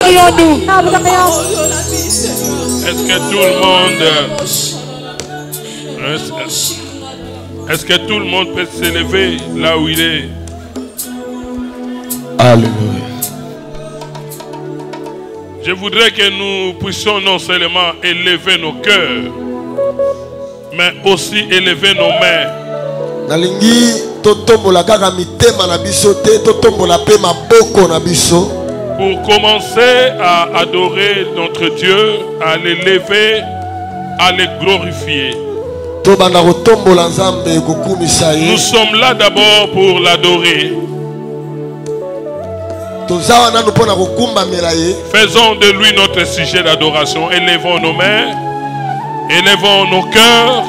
prions-nous. Est-ce que tout le monde... Est-ce que tout le monde peut s'élever là où il est? Alléluia. Je voudrais que nous puissions non seulement élever nos cœurs, mais aussi élever nos mains. Nalingi totombola kaka mitema na biso te, totombola pe maboko na biso. Pour commencer à adorer notre Dieu, à l'élever, à le glorifier. Nous sommes là d'abord pour l'adorer. Faisons de lui notre sujet d'adoration. Élevons nos mains, élevons nos cœurs.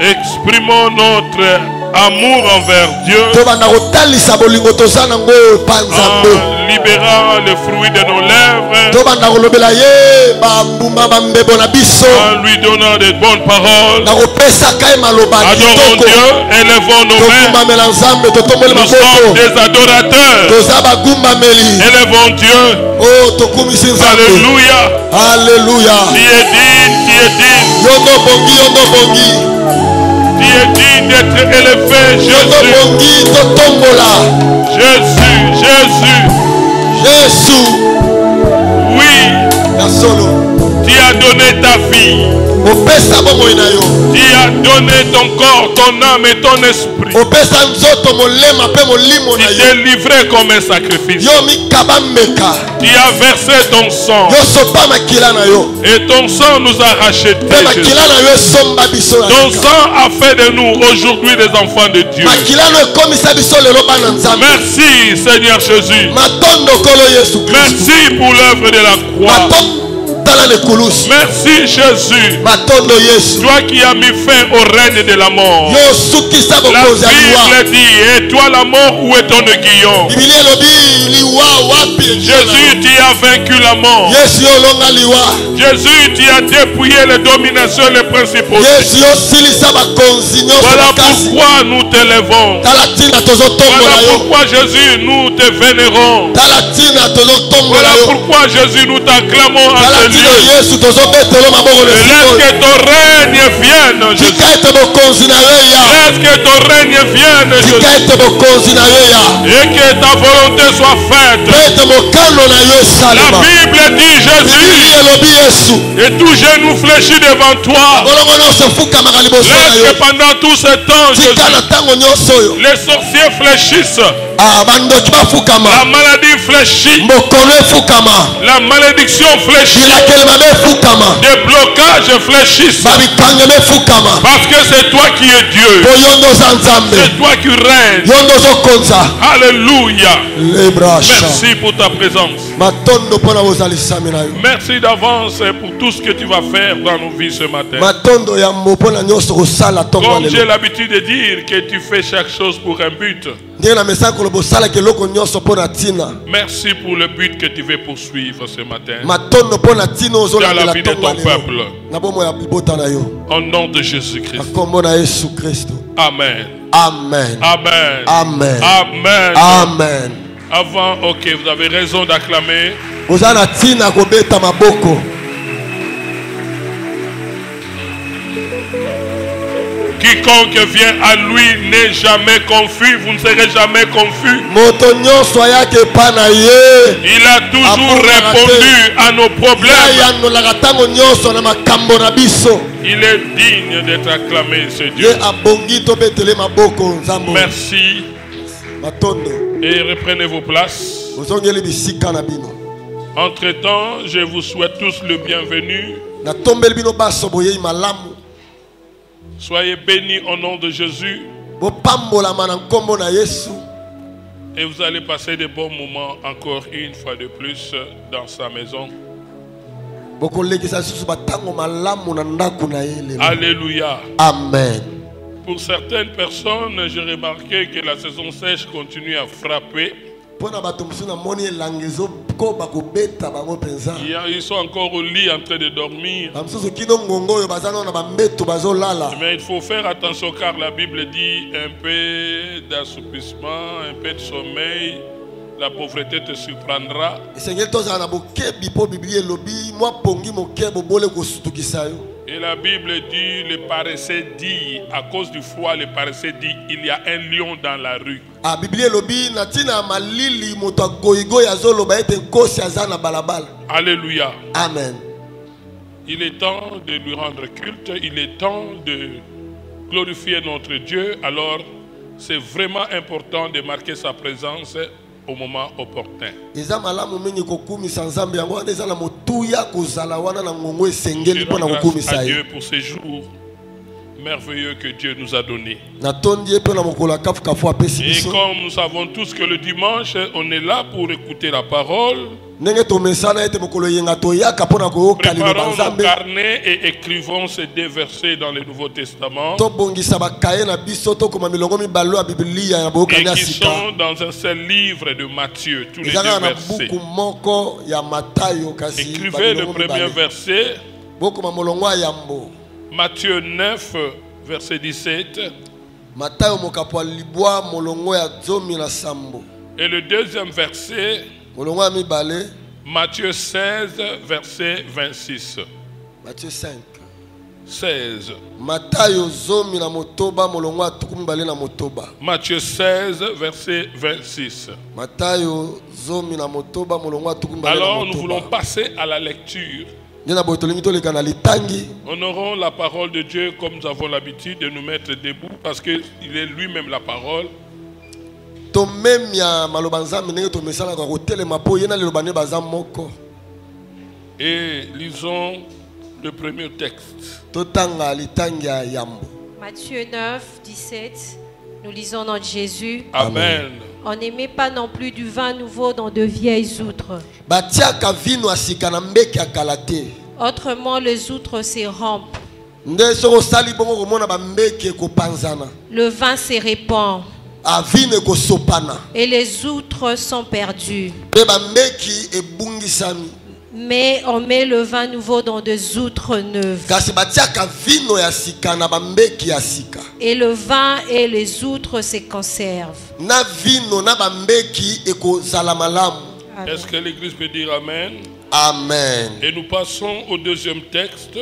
Exprimons notre amour envers Dieu en libérant le fruit de nos lèvres, en lui donnant de bonnes paroles. Adorons Dieu, élevons nos mains. Nous sommes des adorateurs. Élevons Dieu. Alléluia. Alléluia. Tu es digne, tu es digne. Tu es digne d'être élevé, Jésus. Jésus, Jésus. Jésus. Oui. Tu as donné ta vie. Tu as donné ton corps, ton âme et ton esprit. Tu t'es livré comme un sacrifice. Tu as versé ton sang. Et ton sang nous a rachetés. Ton sang a fait de nous aujourd'hui des enfants de Dieu. Merci Seigneur Jésus. Merci pour l'œuvre de la croix. Merci Jésus. Toi qui as mis fin au règne de la mort. La Bible dit, et toi la mort, où est ton aiguillon? Jésus, tu as vaincu la mort. Jésus, tu as dépouillé les dominations et les principautés. Voilà pourquoi nous t'élevons. Voilà pourquoi Jésus, nous te vénérons. Voilà pourquoi Jésus, nous t'acclamons à ce lieu. Laisse que ton règne vienne, Jésus. Laisse que ton règne vienne, Jésus. Et que ta volonté soit faite. La Bible dit, Jésus, et tout genou fléchit devant toi. Laisse que pendant tout ce temps, Jésus, les sorciers fléchissent. La maladie fléchit. La malédiction fléchit. Des blocages fléchissent. Parce que c'est toi qui es Dieu. C'est toi qui règnes. Alléluia. Merci pour ta présence. Merci d'avance pour tout ce que tu vas faire dans nos vies ce matin. Comme j'ai l'habitude de dire que tu fais chaque chose pour un but. Merci pour le but que tu veux poursuivre ce matin dans la vie de ton peuple. Au nom de Jésus-Christ. Amen. Amen. Amen. Amen. Amen. Amen. Avant, ok, vous avez raison d'acclamer. Quiconque vient à lui n'est jamais confus. Vous ne serez jamais confus. Il a toujours répondu à nos problèmes. Il est digne d'être acclamé, ce Dieu. Merci. Et reprenez vos places. Entre-temps, je vous souhaite tous le bienvenu. Soyez bénis au nom de Jésus. Et vous allez passer de bons moments encore une fois de plus dans sa maison. Alléluia. Amen. Pour certaines personnes, j'ai remarqué que la saison sèche continue à frapper. Ils sont encore au lit en train de dormir. Mais il faut faire attention car la Bible dit un peu d'assoupissement, un peu de sommeil, la pauvreté te surprendra. Et la Bible dit, le paresseux dit, à cause du froid, le paresseux dit, il y a un lion dans la rue. Alléluia. Amen. Il est temps de lui rendre culte, il est temps de glorifier notre Dieu. Alors, c'est vraiment important de marquer sa présence au moment opportun. Je rends grâce à Dieu pour ces jours merveilleux que Dieu nous a donnés. Et comme nous savons tous que le dimanche, on est là pour écouter la parole, préparons nos carnets et écrivons ces deux versets dans le Nouveau Testament et qui sont dans un seul livre de Matthieu, tous les deux versets. Écrivez le premier verset, Matthieu 9, verset 17. Et le deuxième verset, Matthieu 16, verset 26. Matthieu 5. 16. Matthieu 16, verset 26. Alors nous voulons passer à la lecture. Honorons la parole de Dieu comme nous avons l'habitude de nous mettre debout parce qu'il est lui-même la parole. Et lisons le premier texte. Matthieu 9, 17. Nous lisons notre Jésus. Amen. On n'aimait pas non plus du vin nouveau dans de vieilles outres. Autrement, les outres se rompent. Le vin se répand. Et les outres sont perdues. Mais on met le vin nouveau dans des outres neuves. Et le vin et les outres se conservent. Est-ce que l'Église peut dire Amen? Amen. Et nous passons au deuxième texte.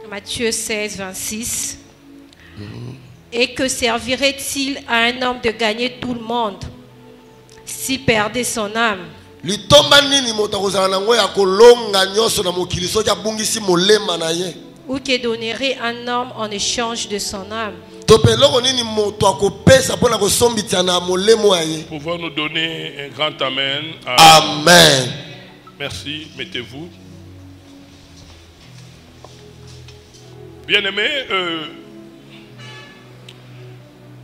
Matthieu 16, 26. Et que servirait-il à un homme de gagner tout le monde s'il perdait son âme? Ou que donnerait un homme en échange de son âme? Pouvons nous donner un grand Amen? Amen. Merci, mettez-vous. Bien-aimés,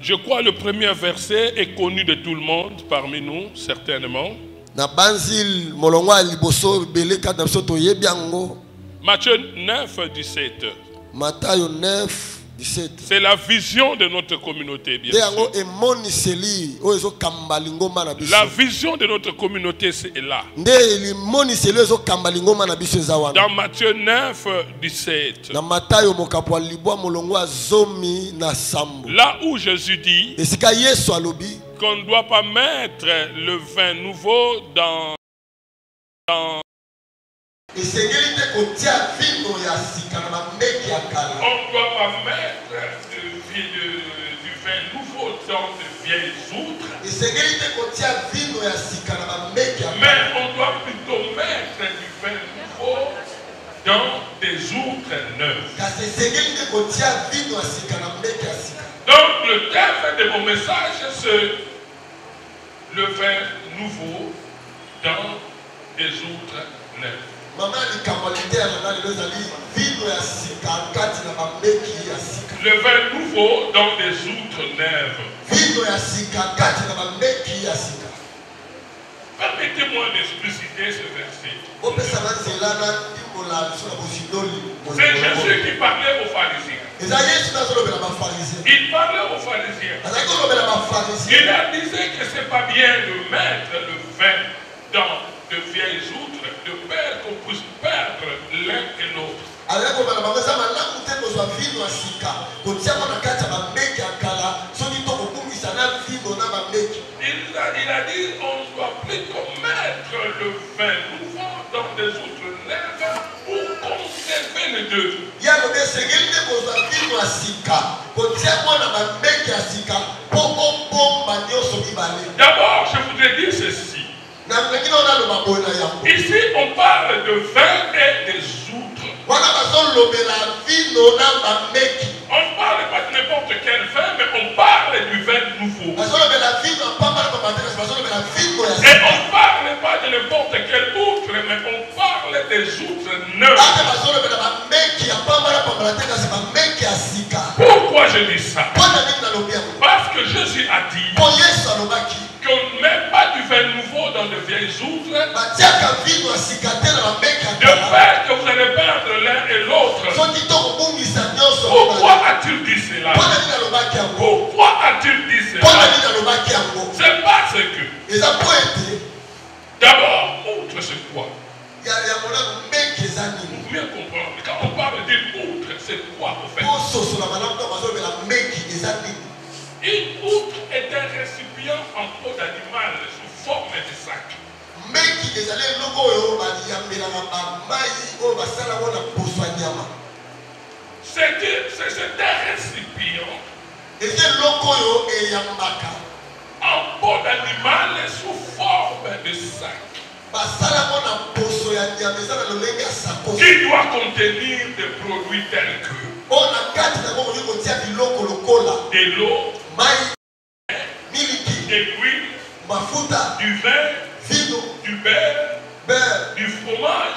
je crois que le premier verset est connu de tout le monde parmi nous, certainement. Matthieu 9, 17. C'est la vision de notre communauté, bien sûr. La vision de notre communauté, c'est là. Dans Matthieu 9, 17. Là où Jésus dit qu'on ne doit pas mettre le vin nouveau dans on ne doit pas mettre du vin nouveau dans de vieilles outres. Mais on doit plutôt mettre du vin nouveau dans des outres neuves. Donc le thème de mon message, c'est le vin nouveau dans des outres neuves. Le vin nouveau dans des outres neuves. Permettez-moi d'expliciter ce verset. C'est Jésus qui parlait aux pharisiens. Il parlait aux pharisiens. Il leur disait que ce n'est pas bien de mettre le vin dans de vieilles outres, de peur qu'on puisse perdre l'un et l'autre. Il a dit on doit plutôt mettre le vin nouveau dans des outres neuves pour conserver les deux. D'abord, je voudrais dire ceci. Ici, on parle de vin et des outres. On ne parle pas de n'importe quel vin, mais on parle du vin nouveau. Et on ne parle pas de n'importe quelle outre, mais on parle des outres neuves. Pourquoi je dis ça? Parce que Jésus a dit qu'on ne met pas du vin nouveau dans de vieilles outres, de peur que vous allez perdre l'un et l'autre. Pourquoi a-t-il dit cela? Pourquoi a-t-il dit cela? C'est parce que d'abord, outre c'est quoi? Vous pouvez comprendre. Quand on parle d'une outre, c'est quoi en fait? Une outre est un récipient en peau d'animal sous forme de sac. C'est un récipient en peau d'animal sous forme de sac qui doit contenir des produits tels que de l'eau, de l'huile, du vin, du beurre, du fromage,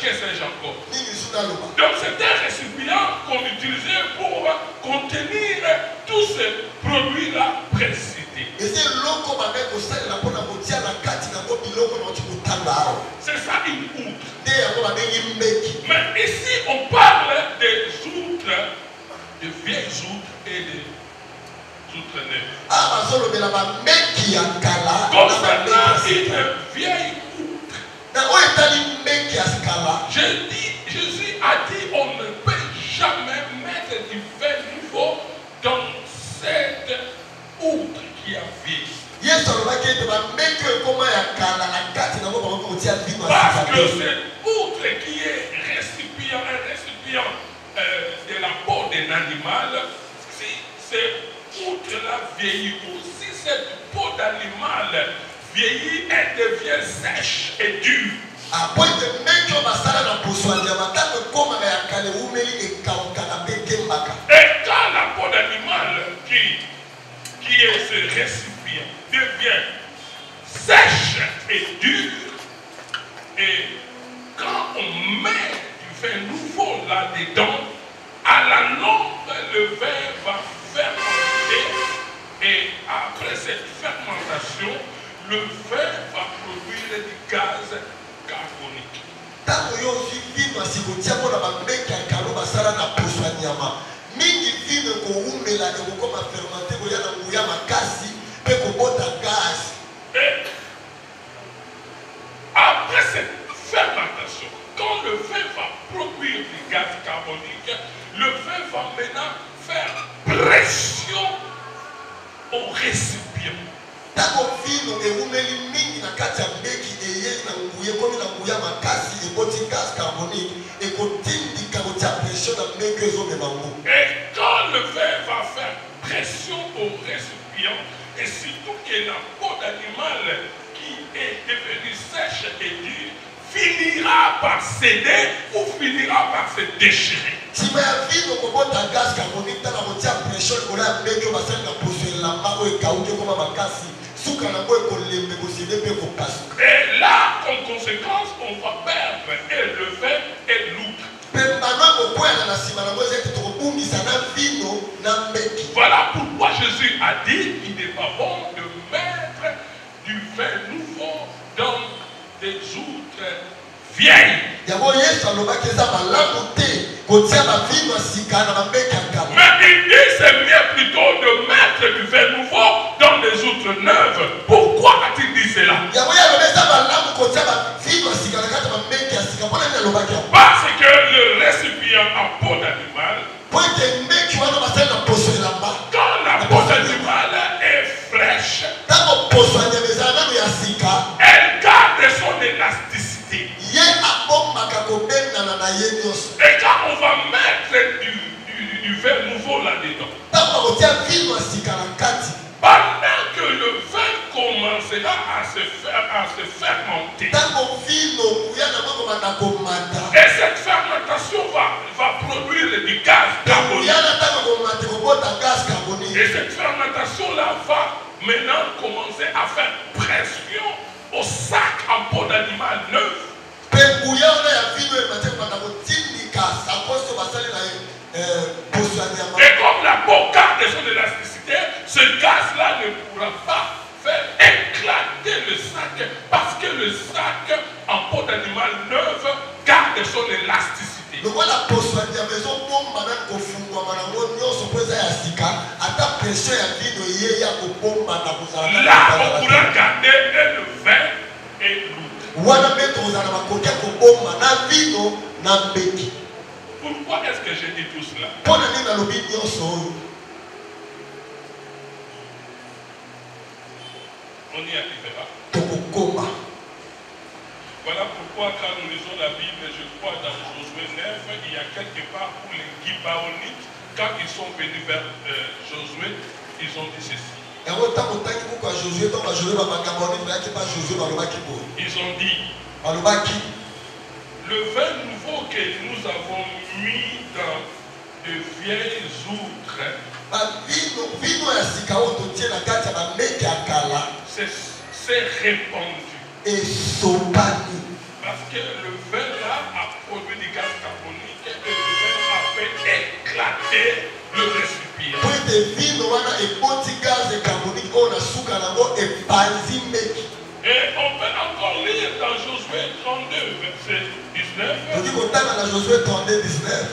qu'est-ce que j'ai encore? Donc c'est un récipient qu'on utilisait pour contenir tous ces produits-là précités. C'est ça une outre. Mais ici on parle des outres, de vieilles outres et des outres neuves. Concernant une vieille outre, Jésus a dit on ne peut jamais mettre du vin nouveau dans cette outre qui a vieilli. Parce que cette outre qui est un récipient de la peau d'un animal, si cette outre-là vieillit aussi, cette peau d'animal vieillit, elle devient sèche et dure. Et quand la peau d'animal qui est ce récipient devient sèche et dure, et quand on met du vin nouveau là-dedans, à la longue, le vin va fermenter, et après cette fermentation, le vin va produire du gaz carbonique. Et après cette fermentation, quand le vin va produire du gaz carbonique, le vin va maintenant faire pression au récipient. Et quand le vin va faire pression au récipient, et surtout que la peau d'animal qui est devenue sèche et dure finira par céder ou finira par se déchirer. Et là, en conséquence, on va perdre et le vin et l'outre. Voilà pourquoi Jésus a dit qu'il n'est pas bon de mettre du vin nouveau dans des outres vieilles. il dit c'est mieux plutôt de mettre du vin nouveau dans des outres neuves. Pourquoi a-t-il dit cela? Parce que le récipient en peau d'animal, quand la peau d'animal est fraîche, elle garde son élasticité. Et quand on va mettre du vin nouveau là-dedans, pendant que le vin commencera à se fermenter, et cette fermentation va produire du gaz carbonique. Et cette fermentation-là va maintenant commencer à faire pression au sac en peau d'animal neuf. Et comme la peau garde son élasticité, ce gaz-là ne pourra pas faire éclater le sac parce que le sac en peau d'animal neuf garde son élasticité. Là, on pourra garder le vin et l'eau. Pourquoi est-ce que j'ai dit tout cela? On y arrivera. Voilà pourquoi quand nous lisons la Bible, je crois dans Josué 9, il y a quelque part où les Gibaonites, quand ils sont venus vers Josué, ils ont dit ceci. Ils ont dit, le vin nouveau que nous avons mis dans de vieilles outres, c'est répandu. Parce que le vin là a produit du gaz carbonique et le vin a fait éclater le récipient. Et on peut encore lire dans Josué 32, verset 19,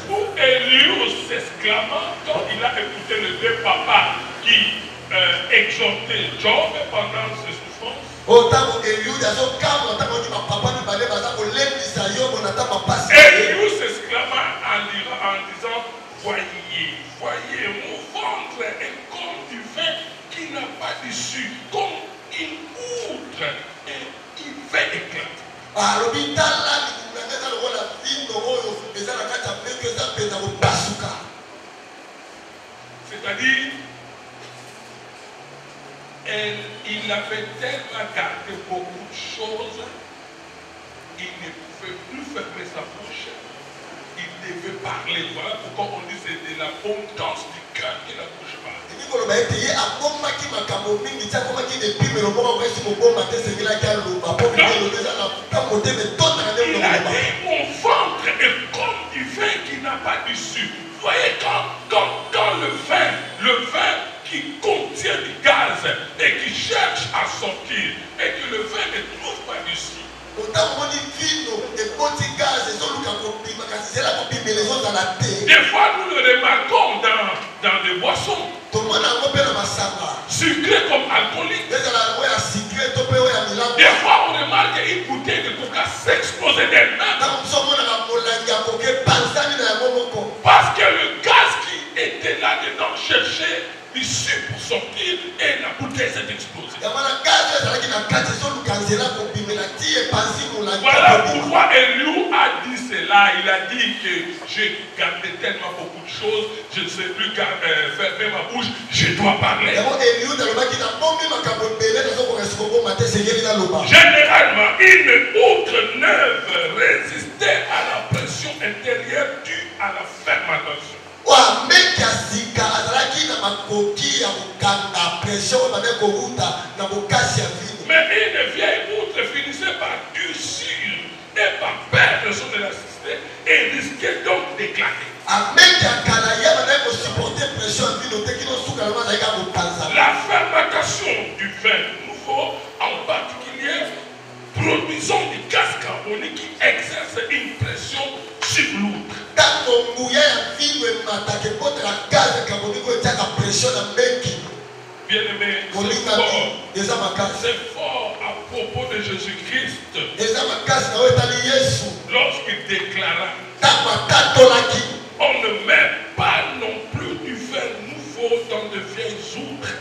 où Eliud s'exclamant quand il a écouté les deux papas qui exhortaient Job pendant ses souffrances. Eliud s'exclama en disant, voyez, mon ventre est comme du vin qui n'a pas d'issue, comme une outre, et il fait éclater. C'est-à-dire, il avait tellement gardé beaucoup de choses, il ne pouvait plus fermer sa bouche, il devait parler. Voilà pourquoi on dit c'est de l'abondance du cœur que la bouche parle. Il a dit, mon ventre est comme du vin qui n'a pas d'issue. Vous voyez, quand le vin qui contient du gaz et qui cherche à sortir et que le vin ne trouve pas d'issue. Des fois, nous le remarquons dans des boissons sucrées comme alcooliques. Des fois, on remarque une bouteille de coca s'exploser d'elle-même. Parce que le gaz qui était là-dedans cherchait l'issue pour sortir et la bouteille s'est explosée. Voilà pourquoi Eliud a dit cela. Il a dit que j'ai gardé tellement beaucoup de choses, je ne sais plus fermer ma bouche, je dois parler. Généralement, une outre neuve résistait à la pression intérieure due à la fermentation. Mais une vieille outre finissait par durcir et par perdre son élasticité et risquait donc d'éclater. La fermentation du vin nouveau, en particulier, produisant du gaz carbonique qui exerce une pression sur l'outre. Bien-aimé, c'est fort à propos de Jésus-Christ. Lorsqu'il déclara, on ne met pas non plus du vin nouveau dans de vieilles outres.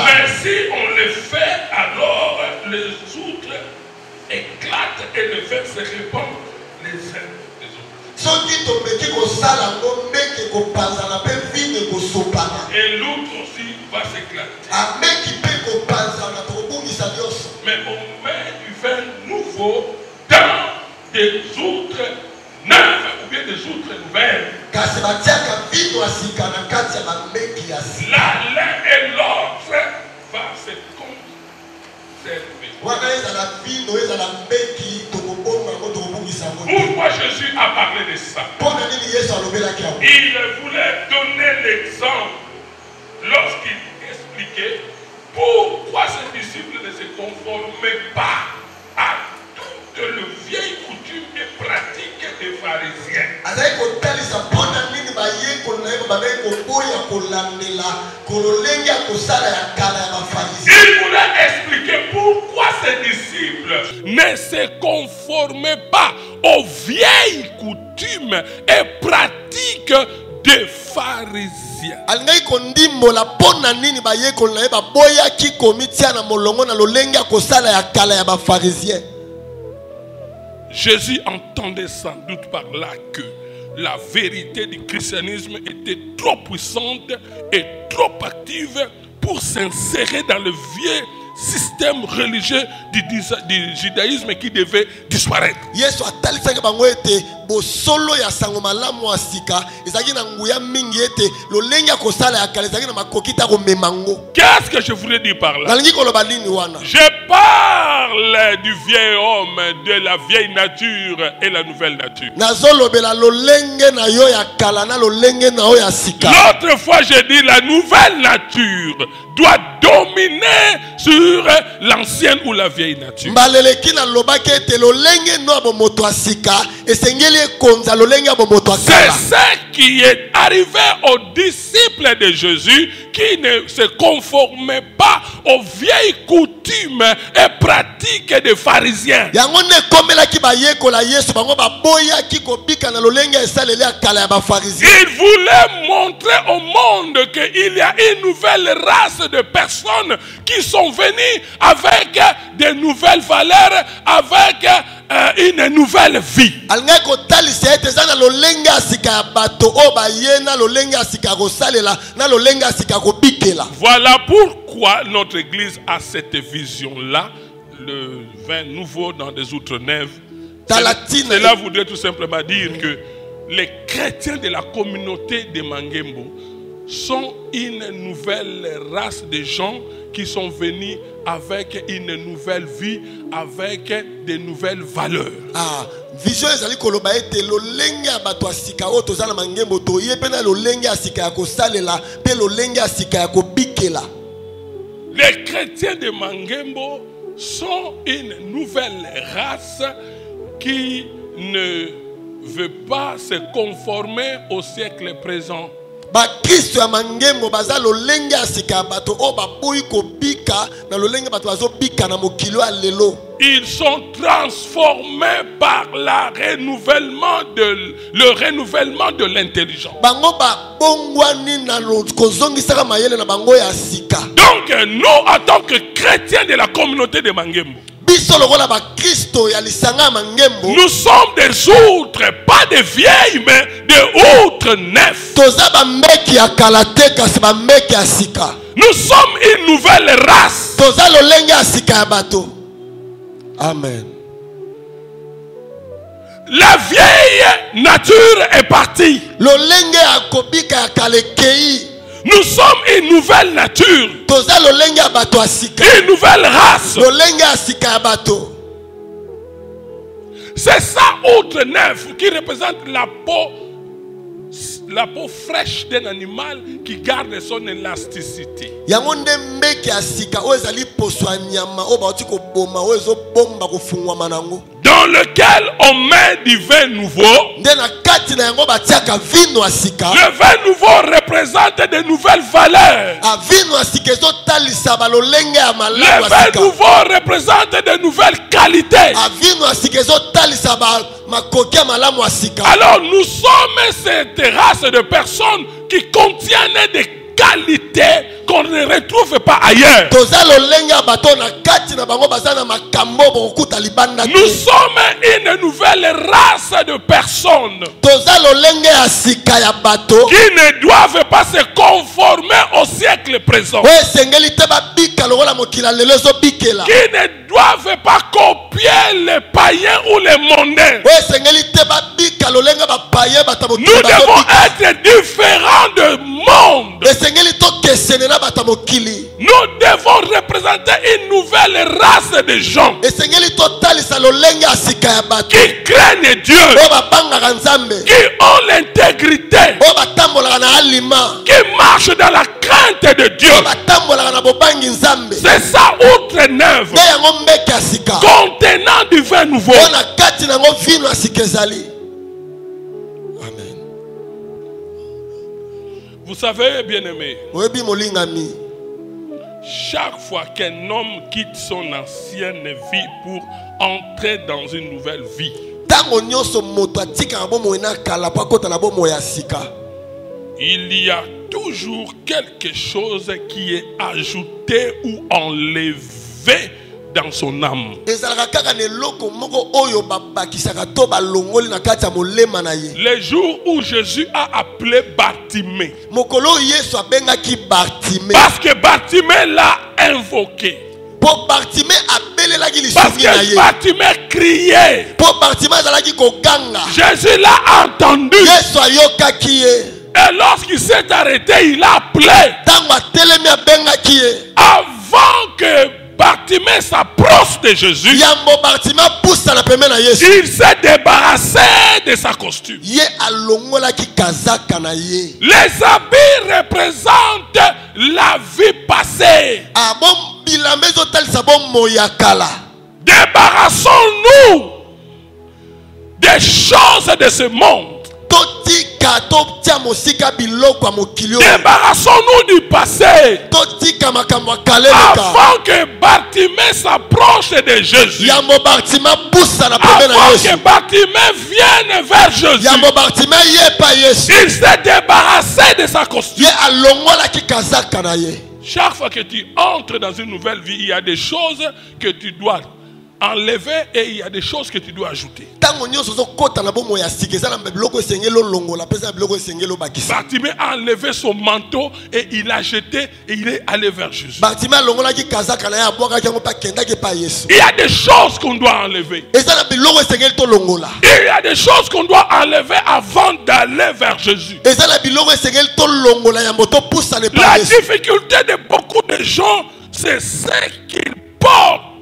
Mais si on le fait, alors les outres éclatent et le vin se répand les uns les autres. Et l'autre aussi va s'éclater. Mais on met du vin nouveau dans des outres neuves ou bien des outres nouvelles. Là, l'un et l'autre va se conserver. Pourquoi Jésus a parlé de ça? Il voulait donner l'exemple lorsqu'il expliquait pourquoi ses disciples ne se conformaient pas à toute le vieille coutume et pratique des pharisiens. Il voulait expliquer pourquoi ses disciples ne se conformaient pas aux vieilles coutumes et pratiques des pharisiens. Jésus entendait sans doute par là que la vérité du christianisme était trop puissante et trop active pour s'insérer dans le vieux système religieux du judaïsme qui devait disparaître. Qu'est-ce que je voulais dire par là? Je parle du vieil homme, de la vieille nature et la nouvelle nature. L'autre fois, j'ai dit la nouvelle nature doit dominer sur l'ancienne ou la vieille nature. C'est ce qui est arrivé aux disciples de Jésus qui ne se conformaient pas aux vieilles coutumes et pratiques des pharisiens. Ils voulaient montrer au monde qu'il y a une nouvelle race de personnes qui sont venues avec de nouvelles valeurs, avec une nouvelle vie. Voilà pourquoi notre église a cette vision-là, le vin nouveau dans des outres neuves. Cela voudrait tout simplement dire que les chrétiens de la communauté de Mangembo sont une nouvelle race de gens qui sont venus avec une nouvelle vie, avec de nouvelles valeurs. Vision ezali koloba ete lolenge ya bato asika o tozala mangembo to yepena lolenge asika ya kosalela pe lolenge asika ya kobikela. Les chrétiens de Mangembo sont une nouvelle race qui ne veut pas se conformer au siècle présent. Kristo ya mangembo baza lolenge asika bato o baboyi kobika na lolenge bato bazo bika na mokilo ya lelo. Ils sont transformés par le renouvellement de l'intelligence. Donc nous, en tant que chrétiens de la communauté de Mangembo, nous sommes des outres, pas des vieilles, mais des outres neufs. Nous sommes une nouvelle race. Amen. La vieille nature est partie. Nous sommes une nouvelle nature. Une nouvelle race. C'est ça, outre neuf, qui représente la peau fraîche d'un animal qui garde son élasticité. dans lequel on met du vin nouveau. Le vin nouveau représente de nouvelles valeurs. Le vin nouveau représente de nouvelles qualités. Alors nous sommes cette race de personnes qui contiennent des qualités qu'on ne retrouve pas ailleurs. Nous sommes une nouvelle race de personnes qui ne doivent pas se conformer au siècle présent, qui ne doivent pas copier les païens ou les mondains. Nous devons être différents du monde. Nous devons représenter une nouvelle race de gens qui craignent Dieu, qui ont l'intégrité, qui marchent dans la crainte de Dieu. C'est ça, outre neuve, contenant du vin nouveau. Vous savez, bien-aimé, chaque fois qu'un homme quitte son ancienne vie pour entrer dans une nouvelle vie, il y a toujours quelque chose qui est ajouté ou enlevé dans son âme. Le jour où Jésus a appelé Bartimée, parce que Bartimée l'a invoqué, parce que Bartimée criait, Jésus l'a entendu, et lorsqu'il s'est arrêté, il a appelé. Avant que Bartimée s'approche de Jésus, il s'est débarrassé de sa costume. Les habits représentent la vie passée. Débarrassons-nous des choses de ce monde. Débarrassons-nous du passé avant que Bartimée s'approche de Jésus, avant que Bartimée vienne vers Jésus. Il s'est débarrassé de sa costume. Chaque fois que tu entres dans une nouvelle vie, il y a des choses que tu dois enlever et il y a des choses que tu dois ajouter. Bartimée a enlevé son manteau et il l'a jeté et il est allé vers Jésus. Il y a des choses qu'on doit enlever. Il y a des choses qu'on doit enlever avant d'aller vers Jésus. La difficulté de beaucoup de gens, c'est ce qu'ils portent.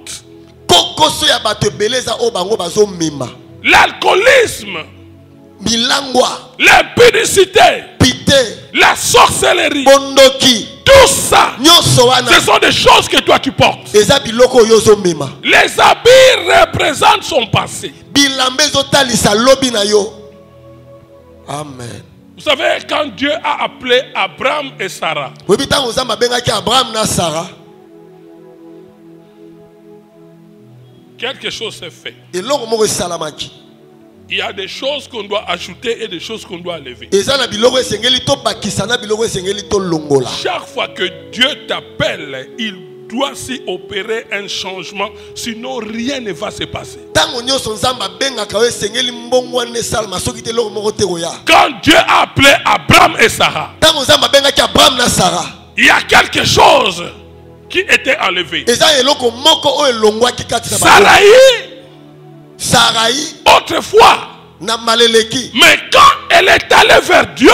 L'alcoolisme, l'impudicité, la sorcellerie, tout ça, ce sont des choses que toi tu portes. Les habits représentent son passé. Amen. Vous savez, quand Dieu a appelé Abraham et Sarah, quelque chose s'est fait. Il y a des choses qu'on doit ajouter et des choses qu'on doit enlever. Chaque fois que Dieu t'appelle, il doit s'y opérer un changement, sinon rien ne va se passer. Quand Dieu a appelé Abraham et Sarah, il y a quelque chose qui était enlevé. Sarai, autrefois, mais quand elle est allée vers Dieu,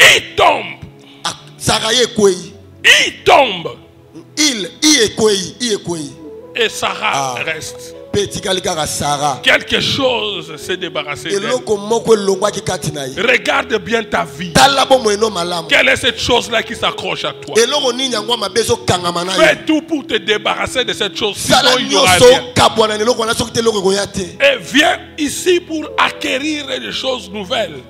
il tombe. Il tombe. Et Sarah reste. Quelque chose s'est débarrassé d'elle. Regarde bien ta vie. Quelle est cette chose-là qui s'accroche à toi? Fais tout pour te débarrasser de cette chose. Sinon il n'y aura rien. Et viens ici pour acquérir des choses nouvelles.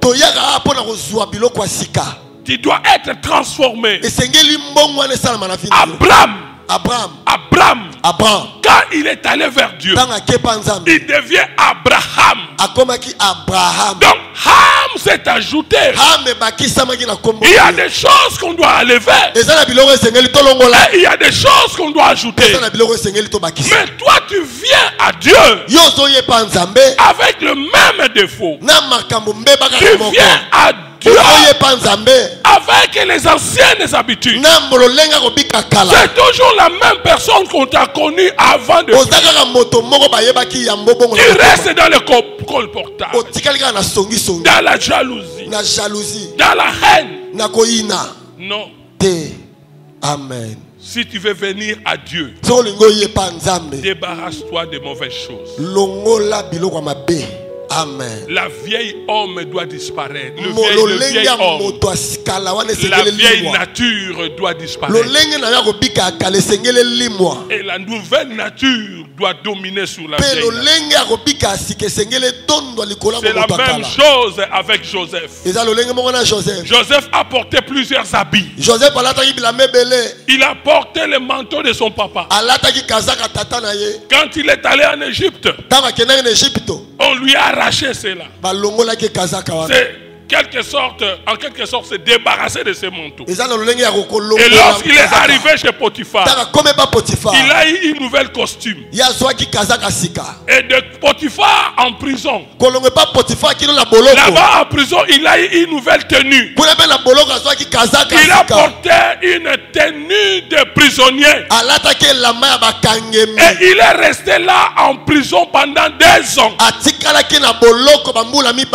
Tu dois être transformé. Abraham, quand il est allé vers Dieu, il devient Abraham. Donc Ham s'est ajouté. Il y a des choses qu'on doit enlever. Et il y a des choses qu'on doit ajouter. Mais toi tu viens à Dieu avec le même défaut. Tu viens à Dieu avec les anciennes habitudes. C'est toujours la même personne qu'on t'a connue avant de venir. Tu restes dans le colportage, dans la jalousie, dans la haine. Non. Amen. Si tu veux venir à Dieu, débarrasse-toi des mauvaises choses. Amen. La vieille homme doit disparaître. Le vieil homme. La vieille nature doit disparaître. Et la nouvelle nature doit dominer sur la vieille nature. C'est la même chose avec Joseph. Joseph a porté plusieurs habits. Il a porté le manteau de son papa. Quand il est allé en Égypte, on lui a arraché cela. C'est en quelque sorte, se débarrasser de ses manteaux. Et lorsqu'il est arrivé chez Potiphar, il a eu une nouvelle costume. Et de Potiphar en prison, là-bas en prison, il a eu une nouvelle tenue. Il a porté une tenue de prisonnier. Et il est resté là en prison pendant 2 ans.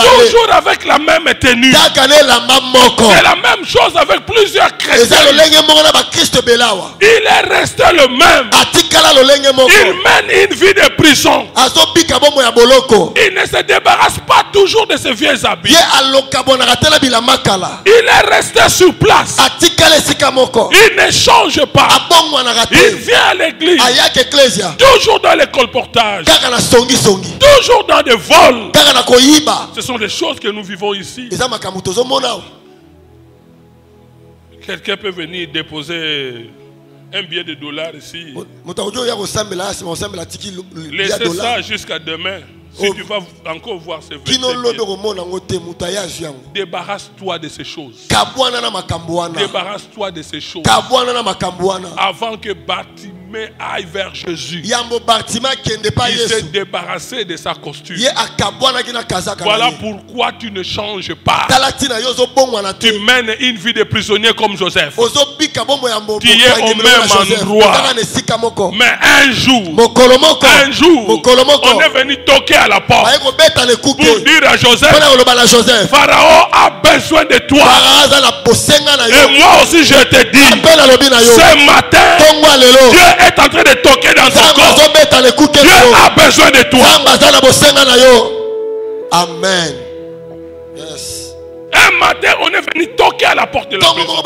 Toujours avec la même tenue. C'est la même chose avec plusieurs chrétiens. Il est resté le même. Il mène une vie de prison. Il ne se débarrasse pas toujours de ses vieux habits. Il est resté sur place. Il ne change pas. Il vient à l'église. Toujours dans les colportages. Toujours dans des vols. Ce sont des choses que nous vivons ici. Quelqu'un peut venir déposer un billet de $1 ici. Laissez ça jusqu'à demain. Si tu vas encore voir ces billets, débarrasse-toi de ces choses. Débarrasse-toi de ces choses. Avant que Bartimée aille vers Jésus, il s'est débarrassé de sa costume. Voilà pourquoi tu ne changes pas. Tu mènes une vie de prisonnier comme Joseph. Tu es au même endroit. Mais un jour, on est venu toquer à la porte pour dire à Joseph, Pharaon a besoin de toi. Et moi aussi je te dis, ce matin, Dieu est en train de toquer dans ton corps. Dieu a besoin de toi. Amen. Yes. Un matin, on est venu toquer à la porte de la maison.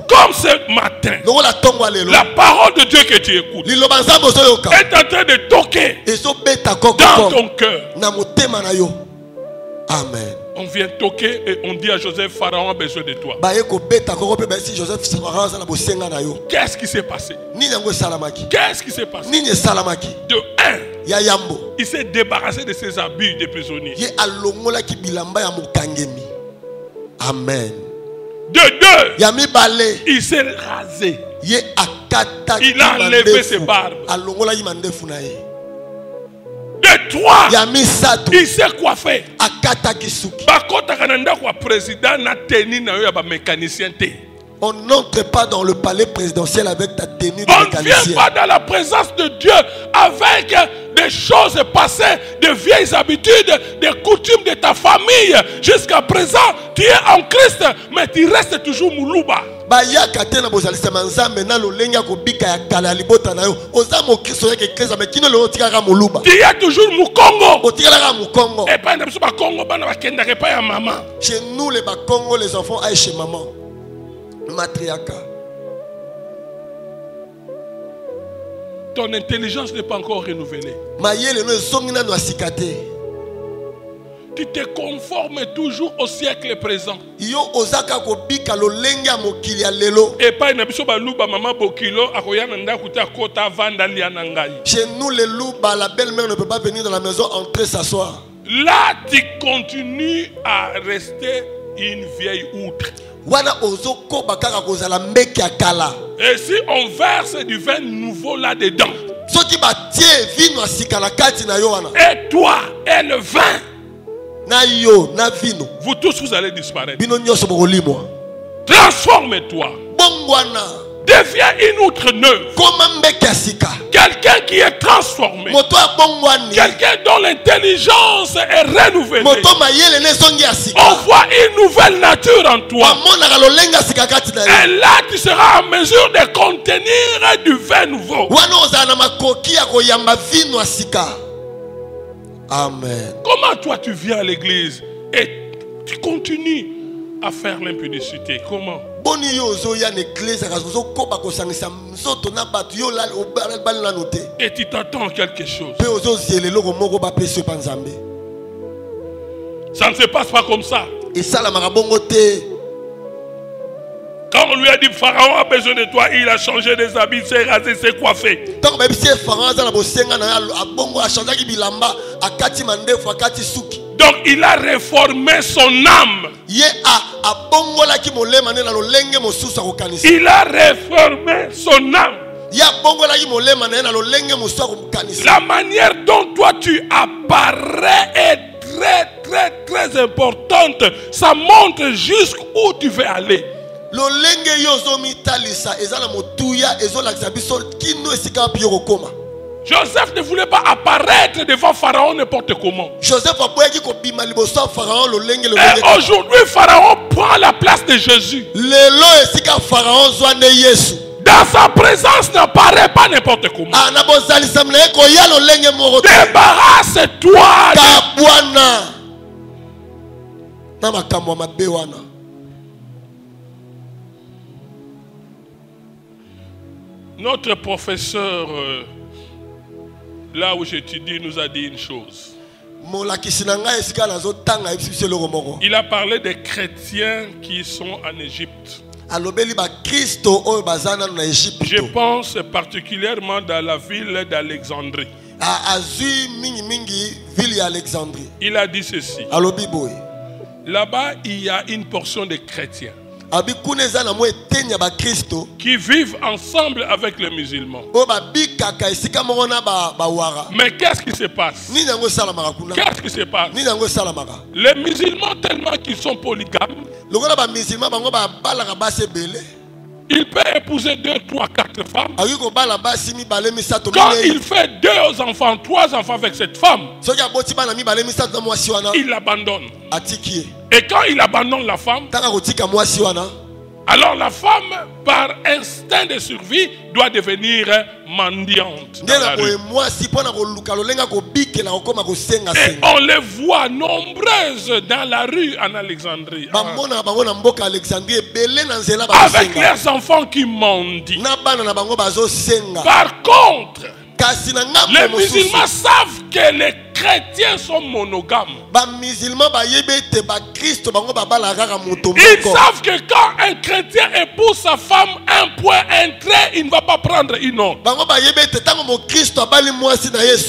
Comme ce matin, la parole de Dieu que tu écoutes est en train de toquer dans ton cœur. Amen. On vient toquer et on dit à Joseph, Pharaon a besoin de toi. Qu'est-ce qui s'est passé? Qu'est-ce qui s'est passé? De un, il s'est débarrassé de ses habits de prisonnier. Amen. De deux, il s'est rasé. Il a enlevé ses barbes. De trois, il s'est coiffé. On n'entre pas dans le palais présidentiel avec ta tenue de mécanicien. On ne vient pas dans la présence de Dieu avec des des choses passées, des vieilles habitudes, des coutumes de ta famille. Jusqu'à présent, tu es en Christ, mais tu restes toujours Muluba. Tu es toujours Mukongo. Et pas maman. Chez nous, les Bakongo, les enfants aillent chez maman. Matriarcat. Ton intelligence n'est pas encore renouvelée. Tu te conformes toujours au siècle présent. Et pas maman bokilo chez nous les loups, la belle-mère ne peut pas venir dans la maison, entrer s'asseoir. Là tu continues à rester une vieille outre. Et si on verse du vin nouveau là-dedans, et toi et le vin, vous tous vous allez disparaître. Transforme-toi. Deviens une outre neuve. Quelqu'un qui est transformé. Quelqu'un dont l'intelligence est renouvelée. On voit une nouvelle nature en toi. Et là tu seras en mesure de contenir du vin nouveau. Amen. Comment toi tu viens à l'église et tu continues à faire l'impudicité? Comment? Et tu t'attends quelque chose. Ça ne se passe pas comme ça. Quand on lui a dit Pharaon a besoin de toi, il a changé des habits, s'est rasé, s'est coiffé. Donc il a réformé son âme. Il a réformé son âme. La manière dont toi tu apparais est très importante. Ça montre jusqu'où tu veux aller. Joseph ne voulait pas apparaître devant Pharaon n'importe comment. Et aujourd'hui, Pharaon prend la place de Jésus. Dans sa présence, n'apparaît pas n'importe comment. Débarrasse-toi de... Notre professeur, là où j'étudie, nous a dit une chose. Il a parlé des chrétiens qui sont en Égypte. Je pense particulièrement dans la ville d'Alexandrie. Il a dit ceci. Là-bas, il y a une portion de chrétiens qui vivent ensemble avec les musulmans. Mais qu'est-ce qui se passe? Qu'est-ce qui se passe? Les musulmans, tellement qu'ils sont polygames, il peut épouser 2, 3, 4 femmes. Quand il fait 2 enfants, 3 enfants avec cette femme, il l'abandonne. Et quand il abandonne la femme, alors la femme, par instinct de survie, doit devenir mendiante dans la rue. Et on les voit nombreuses dans la rue en Alexandrie. Avec leurs enfants qui mendient. Par contre, les musulmans savent que les chrétiens sont monogames. Ils savent que quand un chrétien épouse sa femme, un point, un trait, il ne va pas prendre une autre.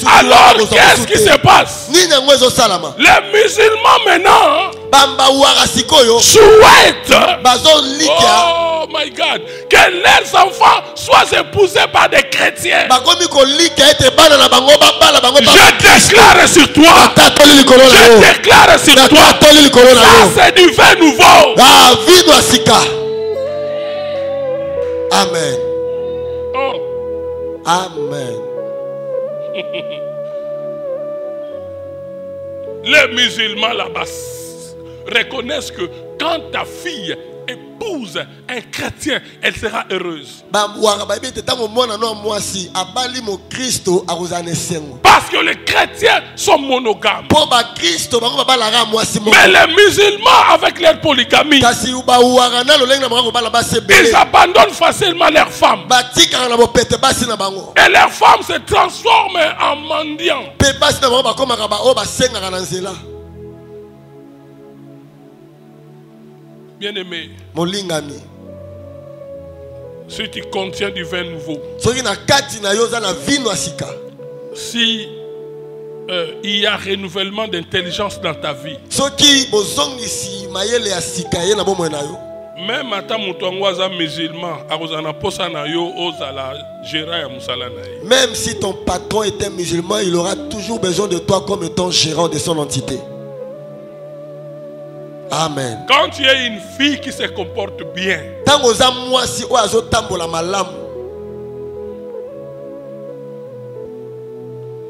Alors qu'est-ce qui se passe? Les musulmans maintenant souhaitent, oh my God, que leurs enfants soient épousés par des chrétiens. Je déclare sur toi. Je déclare sur toi. Ça c'est du vin nouveau. Amen. Oh. Amen. Les musulmans là-bas reconnaissent que quand ta fille épouse un chrétien, elle sera heureuse. Parce que les chrétiens sont monogames. Mais les musulmans, avec leur polygamie, ils abandonnent facilement leurs femmes. Et leurs femmes se transforment en mendiants. Bien-aimé, si tu contiens du vin nouveau, si il y a renouvellement d'intelligence dans ta vie, même même si ton patron est un musulman, il aura toujours besoin de toi comme étant gérant de son entité. Amen. Quand tu es une fille qui se comporte bien,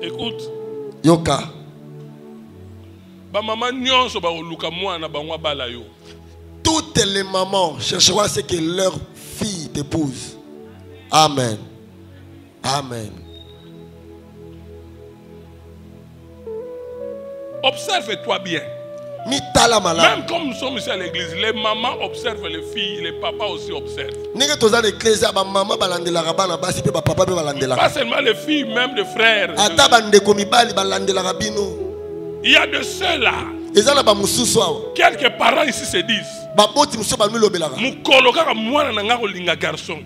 écoute, Yoka. Toutes les mamans chercheront à ce que leur fille t'épouse. Amen. Amen. Observe-toi bien. Même comme nous sommes ici à l'église, les mamans observent les filles, les papas aussi observent. Pas seulement les filles, même les frères. Il y a de ceux-là. Quelques parents ici se disent,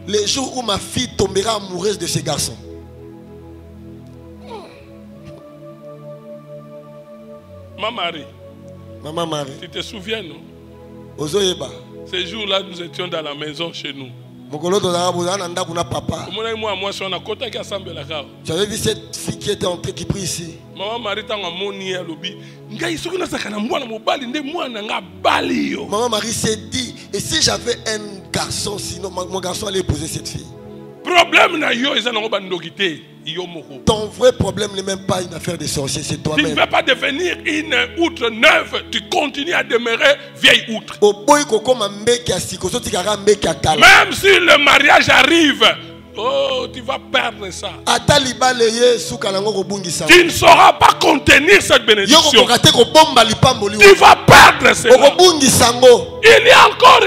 les jours où ma fille tombera amoureuse de ce garçon. Maman Marie, tu te souviens, non? Ces jours-là, nous étions dans la maison chez nous. J'avais vu cette fille qui était entrée, qui prie ici. Maman Marie s'est dit, et si j'avais un garçon, sinon mon garçon allait épouser cette fille. Ton vrai problème n'est même pas une affaire de sorcier, c'est toi-même. Tu ne veux pas devenir une outre neuve, tu continues à demeurer vieille outre. Même si le mariage arrive, oh, tu vas perdre ça. Tu ne sauras pas contenir cette bénédiction. Tu vas perdre cela. Il y a encore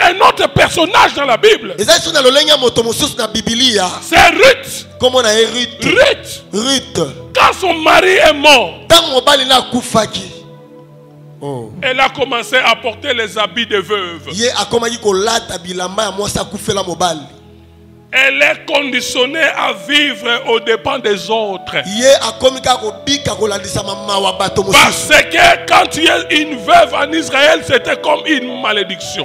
un autre personnage dans la Bible. C'est Ruth. Ruth. Quand son mari est mort, elle a commencé à porter les habits de veuve. Elle est conditionnée à vivre aux dépens des autres. Parce que quand tu es une veuve en Israël, c'était comme une malédiction.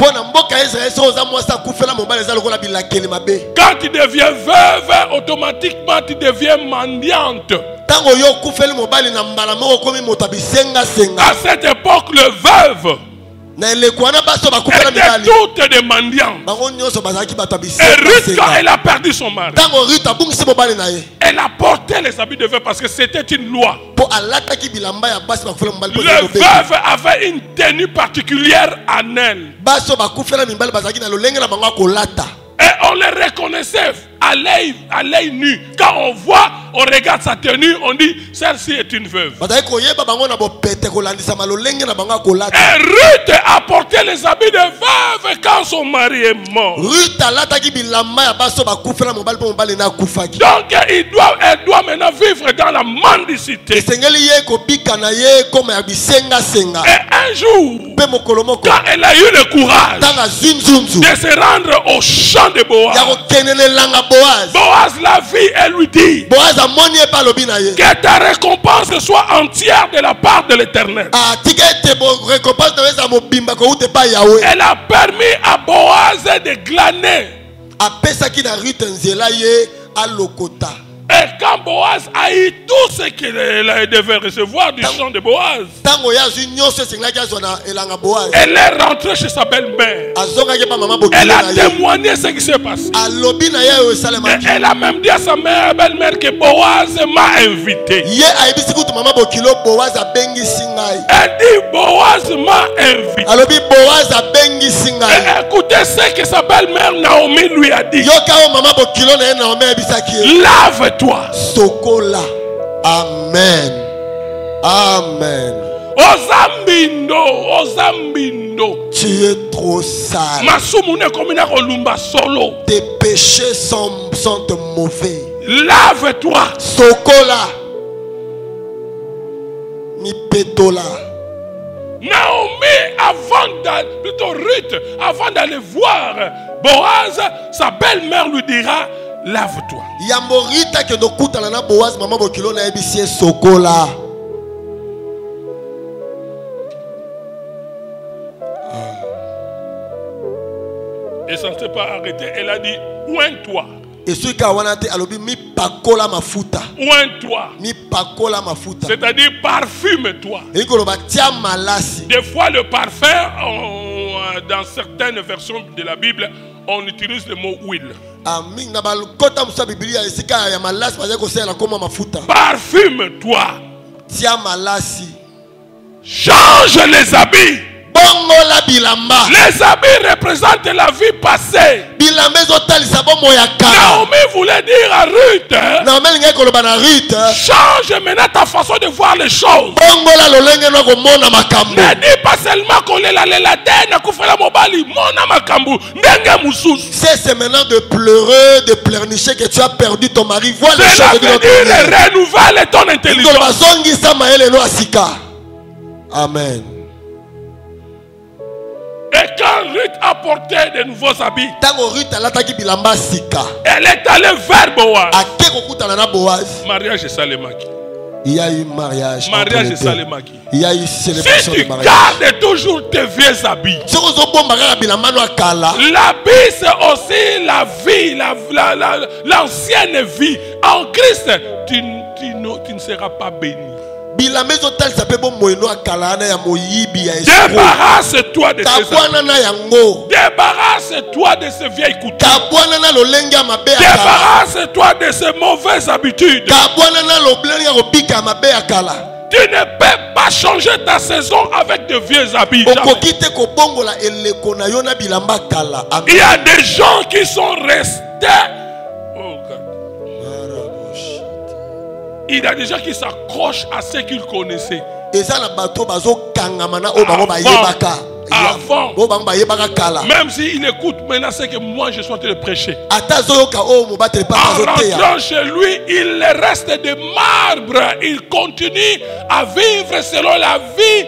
Quand tu deviens veuve, automatiquement tu deviens mendiante. À cette époque, le veuve étaient toutes des mendiants. Et Ruth, quand elle a perdu son mari, elle a porté les habits de veuve parce que c'était une loi. Le veuve avait une tenue particulière en elle. Et on les reconnaissait à l'œil nu. Quand on voit, on regarde sa tenue, on dit celle-ci est une veuve. Et Ruth a porté les habits de veuve quand son mari est mort. Donc elle doit maintenant vivre dans la mendicité. Et un jour, quand elle a eu le courage de se rendre au champ de Boaz, Boaz la vit et lui dit que ta récompense soit entière de la part de l'Éternel. Elle a permis à Boaz de glaner. Et quand Boaz a eu tout ce qu'il devait recevoir du champ de Boaz, elle est rentrée chez sa belle-mère. Elle a témoigné ce qui s'est passé. Et elle a même dit à sa belle-mère que Boaz m'a invité. Elle dit Boaz m'a invité. Et écoutez ce que sa belle-mère Naomi lui a dit. Lave-toi. Sokola. Amen. Amen. Ozambindo. Tu es trop sale. Tes péchés sont mauvais. Lave-toi. Sokola. Mi petola. Naomi, plutôt Ruth, avant d'aller voir Boaz, sa belle-mère lui dira, lave-toi. Yamborita que no kutana na Boaz mama bokilo na ebisie sokola. Et ça ne s'est pas arrêté. Elle a dit, oins-toi. Et celui qui a wanate alobi mi pakola mafuta. Oins-toi. Mi pakola mafuta. C'est-à-dire parfume-toi. Et koloba tia malasi. Des fois le parfum, dans certaines versions de la Bible, on utilise le mot huile. Parfume-toi. Tia malasi. Change les habits. Les habits représentent la vie passée. Naomi voulait dire à Ruth, change maintenant ta façon de voir les choses. Ne dis pas seulement qu'on est la c'est maintenant de pleurer, de pleurnicher que tu as perdu ton mari. Vois les choses de notre vie. Renouvelle ton intelligence. Amen. Et quand Ruth apportait de nouveaux habits, elle est allée vers Boaz. Mariage Salemaki. Il y a eu mariage. Mariage Salemaki. Il y a eu célébration de mariage. Si tu gardes toujours tes vieux habits, l'habit c'est aussi la vie, l'ancienne vie. En Christ, tu ne seras pas béni. Débarrasse-toi de Débarrasse-toi de ces vieilles coutumes. Débarrasse-toi de ces mauvaises habitudes. Tu ne peux pas changer ta saison avec de vieux habits. Il y a des gens qui sont restés. Il y a des gens qui s'accrochent à ce qu'ils connaissaient. Avant. Même s'il écoute maintenant ce que moi je suis en train de prêcher. En rentrant chez lui, il reste de marbre. Il continue à vivre selon la vie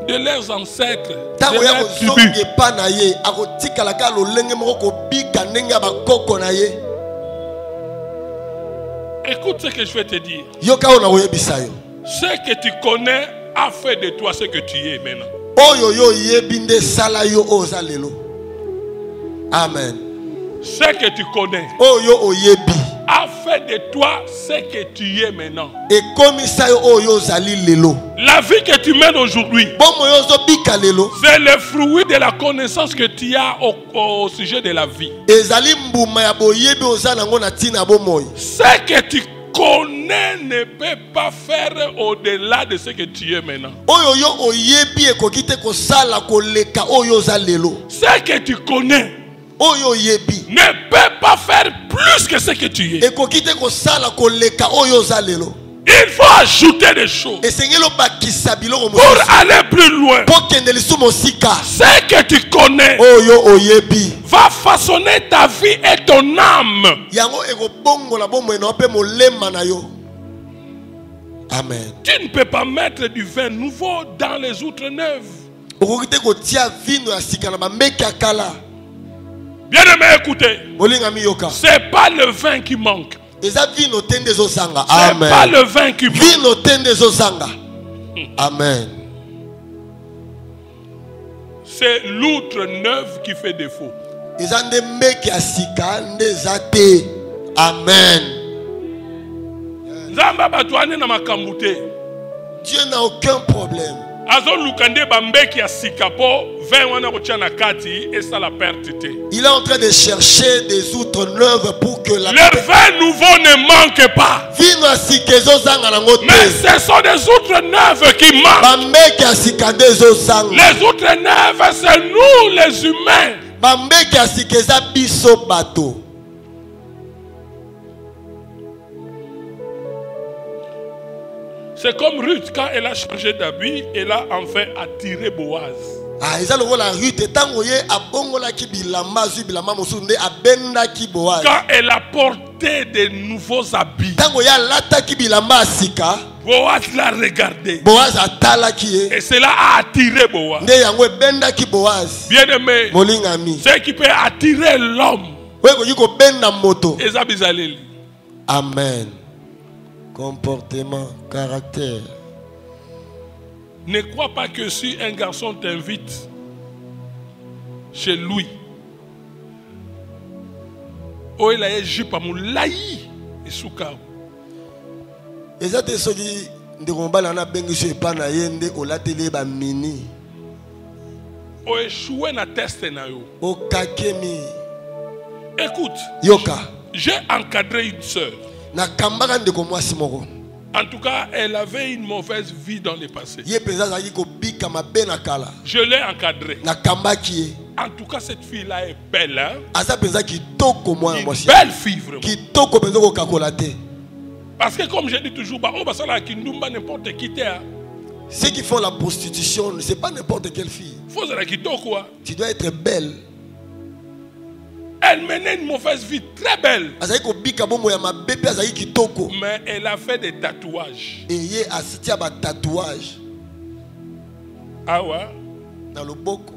de leurs ancêtres. Écoute ce que je vais te dire. Ce que tu connais a fait de toi ce que tu es maintenant. Amen. Ce que tu connais a fait de toi ce que tu es maintenant. La vie que tu mènes aujourd'hui, c'est le fruit de la connaissance que tu as au sujet de la vie. Ce que tu connais ne peut pas faire au-delà de ce que tu es maintenant. Ce que tu connais ne peut pas faire plus que ce que tu es. Il faut ajouter des choses pour aller plus loin. Ce que tu connais va façonner ta vie et ton âme. Amen. Tu ne peux pas mettre du vin nouveau dans les outres neuves. Bien aimé, écoutez. C'est pas le vin qui manque. C'est pas le vin qui manque. Amen. C'est l'outre neuve qui fait défaut. Amen. Dieu n'a aucun problème. Il est en train de chercher des outres neuves pour que la... Le vin nouveau ne manque pas. Mais ce sont des outres neuves qui manquent. Les outres neuves, c'est nous les humains. C'est comme Ruth, quand elle a changé d'habit, elle a enfin attiré Boaz. Quand elle a porté de nouveaux habits, Boaz l'a regardé. Et cela a attiré Boaz. Bien aimé, ce qui peut attirer l'homme. Amen. Comportement, caractère. Ne crois pas que si un garçon t'invite chez lui, oh il a jupe à moulaï et souka. Et ça te dit de combattre na bengi chez pana yende au latélé ba mini. Oh échoué na test na yo. O kakemi. Écoute. Yoka. J'ai encadré une sœur. En tout cas, elle avait une mauvaise vie dans le passé. Je l'ai encadrée. En tout cas, cette fille-là est belle. Hein? Une belle fille, vraiment. Parce que comme je dis toujours, n'importe qui. Ceux qui font la prostitution, ce n'est pas n'importe quelle fille. Tu dois être belle. Elle menait une mauvaise vie très belle. Mais elle a fait des tatouages. Ah ouais? Dans le boko.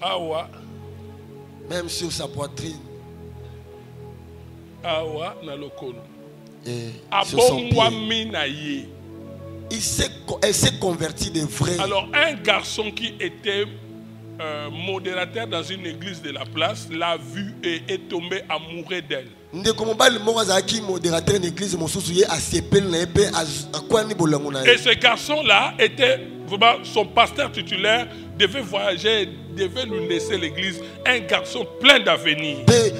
Ah ouais? Même sur sa poitrine. Ah ouais? Dans le col. Sur son pied. Elle s'est convertie de vrai. Alors un garçon qui était modérateur dans une église de la place l'a vue et est tombé amoureux d'elle. Et ce garçon-là était vraiment son pasteur titulaire, devait voyager, devait lui laisser l'église. Un garçon plein d'avenir. Il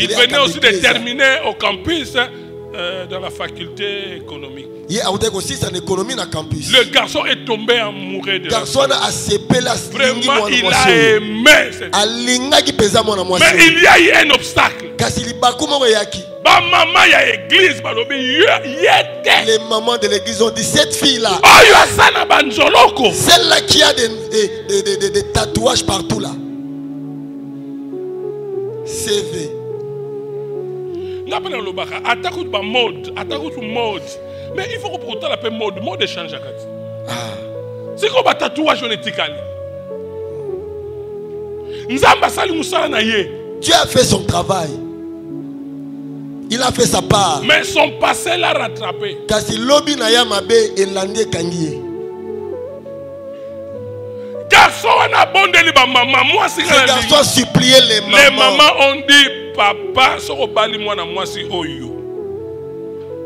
venait aussi de terminer au campus dans la faculté économique. Le garçon est tombé amoureux de la femme. Vraiment, il a aimé cette femme. Mais il y a eu un obstacle. Maman, il y a l'église. Les mamans de l'église ont dit cette fille-là. Celle-là qui a des tatouages partout là. CV. Mais il faut que pour la paix mode change. C'est comme un tatouage on est Dieu a fait son travail. Il a fait sa part. Mais son passé l'a rattrapé. Garçon a supplié les mamans. Les mamans ont dit papa,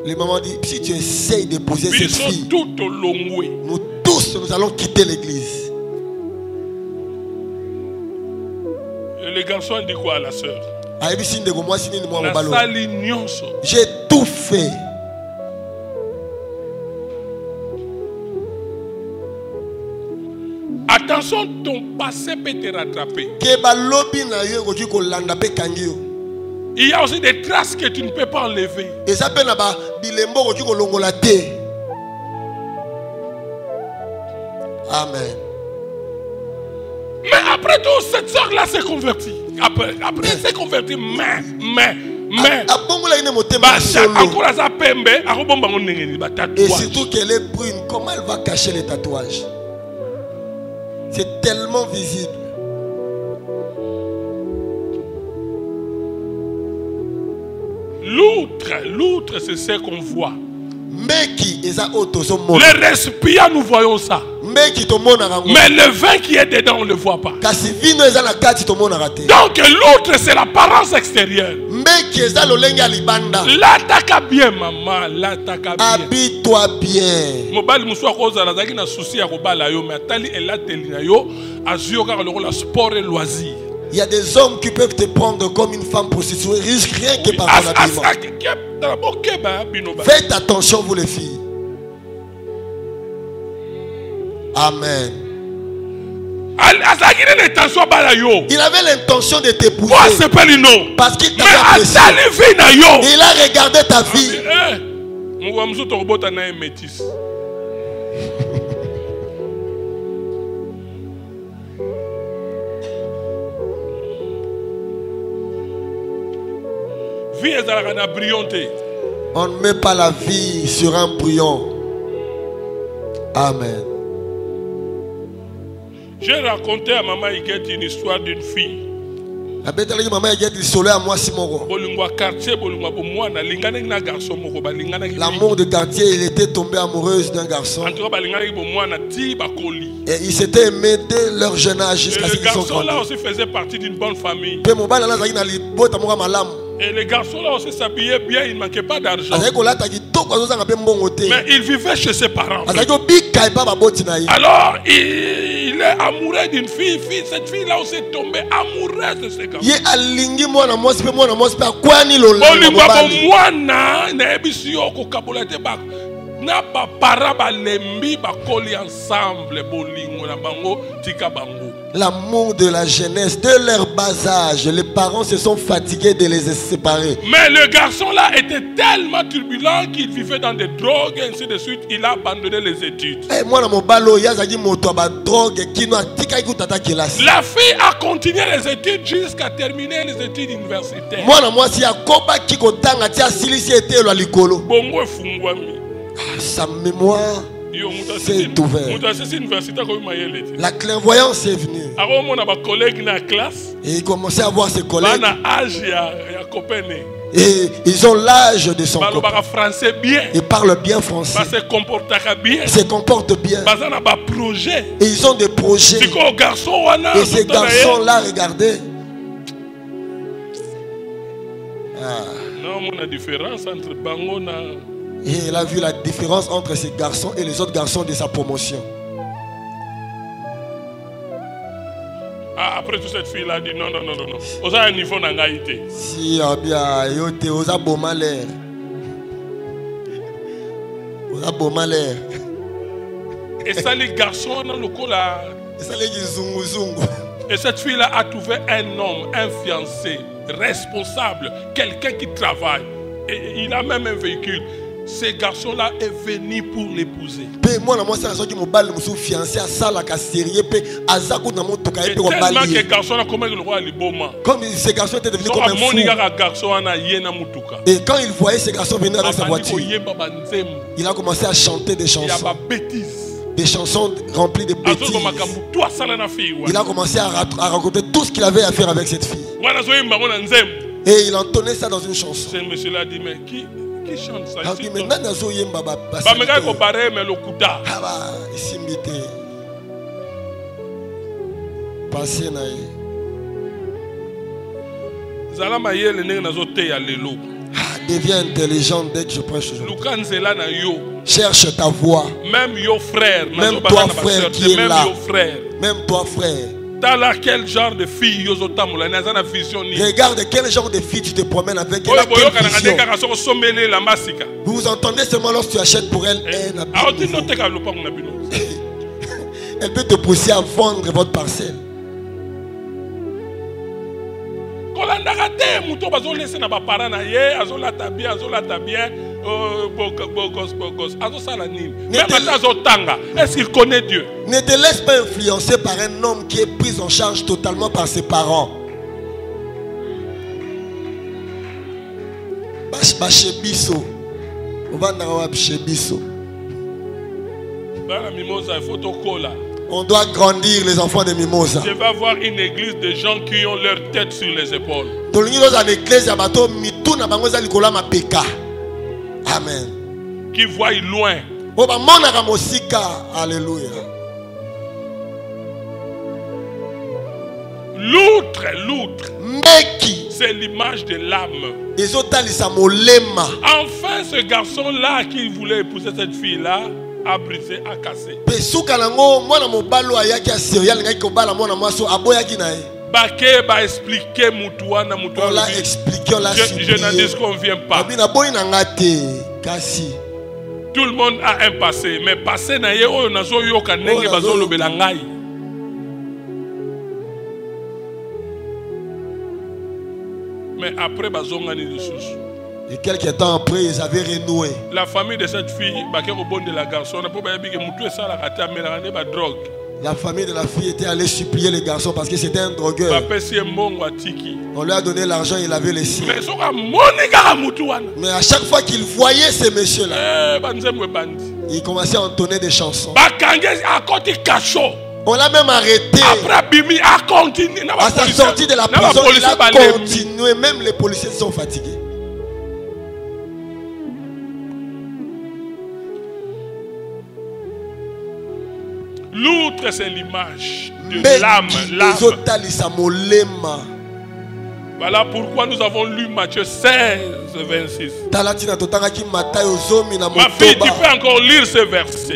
les mamans disent si tu essayes d'épouser cette fille, nous tous nous allons quitter l'église. Et le garçon dit quoi à la sœur? J'ai tout fait. Attention, ton passé peut te rattraper. Il y a aussi des traces que tu ne peux pas enlever. Amen. Mais après tout, cette soeur-là s'est convertie. Après elle s'est convertie, et surtout qu'elle est brune, comment elle va cacher les tatouages? C'est tellement visible. L'outre, c'est ce qu'on voit. Les respirs, nous voyons ça. Mais le vin qui est dedans, on ne le voit pas. Donc l'autre, c'est l'apparence extérieure. L'attaque bien, maman. L'attaque bien. Habille-toi bien. Il y a des hommes qui peuvent te prendre comme une femme prostituée. Ils risquent rien que par ton habillement. Faites attention, vous les filles. Amen. Il avait l'intention de t'épouser parce qu'il t'avait apprécié. Il a regardé ta vie. On ne met pas la vie sur un bouillon. Amen. J'ai raconté à Maman Iguette une histoire d'une fille. L'amour de quartier, il était tombé amoureuse d'un garçon. Et ils s'étaient aimés dès leur jeune âge jusqu'à ce qu'ils sont grandis. Le garçon là aussi faisait partie d'une bonne famille. Et les garçons là aussi s'habillaient bien, il ne manquait pas d'argent. Mais il vivait chez ses parents. Alors il est amoureux d'une fille. Cette fille là aussi est tombée amoureuse de ce garçon. L'amour de la jeunesse, de leur bas âge, les parents se sont fatigués de les séparer. Mais le garçon là était tellement turbulent qu'il vivait dans des drogues et ainsi de suite. Il a abandonné les études. La fille a continué les études jusqu'à terminer les études universitaires. Sa mémoire s'est ouverte. La clairvoyance est venue. Et il commençait à voir ses collègues. Et ils ont l'âge de son copain. Ils parlent bien français. Ils se comportent bien. Et ils ont des projets. Et ces garçons-là, regardez. Et il a vu la différence entre ces garçons et les autres garçons de sa promotion. Après toute cette fille-là, dit non. Vous avez un niveau d'angaïté. Si, bien, vous avez beau malheur. Vous avez beau malheur. Et ça, les garçons, dans le coup là. Et ça, les zungu. Et cette fille-là a trouvé un homme, un fiancé, responsable, quelqu'un qui travaille. Et il a même un véhicule. Ce garçon-là est venu pour l'épouser. Et tellement que garçon-là, comment il voit les beaux mains. Comme ces garçons étaient devenus comme un fou. Et quand il voyait ces garçons venir avec sa voiture, il a commencé à chanter des chansons. Des chansons remplies de bêtises. Il a commencé à raconter tout ce qu'il avait à faire avec cette fille. Et il entonnait ça dans une chanson. Ce monsieur-là dit, mais qui chante ça ici? Deviens intelligent dès que je prêche aujourd'hui. Cherche ta voix. Même toi frère qui est là. Même toi frère. Quel genre de fille regarde quel genre de fille tu te promènes avec. Vous vous entendez seulement lorsque tu achètes pour elle un habit. Elle peut te pousser à vendre votre parcelle. Est-ce qu'il connaît Dieu? Ne te laisse pas influencer par un homme qui est pris en charge totalement par ses parents. On doit grandir les enfants de Mimosa. Je vais avoir une église de gens qui ont leur tête sur les épaules. Amen. Qui voient loin. Alléluia. L'outre. C'est l'image de l'âme. Enfin, ce garçon-là qui voulait épouser cette fille-là a brisé, a cassé. On l'a expliqué, on l'a supplié. Je n'en disconviens pas. Tout le monde a un passé, mais passé na ye oyo nazo yoka ndenge bazo lobela ngai. Mais après bazongani lisusu. Et quelques temps après, ils avaient renoué. La famille de cette fille, baké au bon de la garçon, on a pas baby que mutu ça la kata melane ba drogue. La famille de la fille était allée supplier le garçon parce que c'était un drogueur. On lui a donné l'argent, il avait laissé. Mais à chaque fois qu'il voyait ces messieurs-là, il commençait à entonner des chansons. On l'a même arrêté. À sa sortie de la prison, il a continué. Même les policiers sont fatigués. L'outre, c'est l'image de l'âme. Voilà pourquoi nous avons lu Matthieu 16, 26. Ma fille, tu peux encore lire ce verset.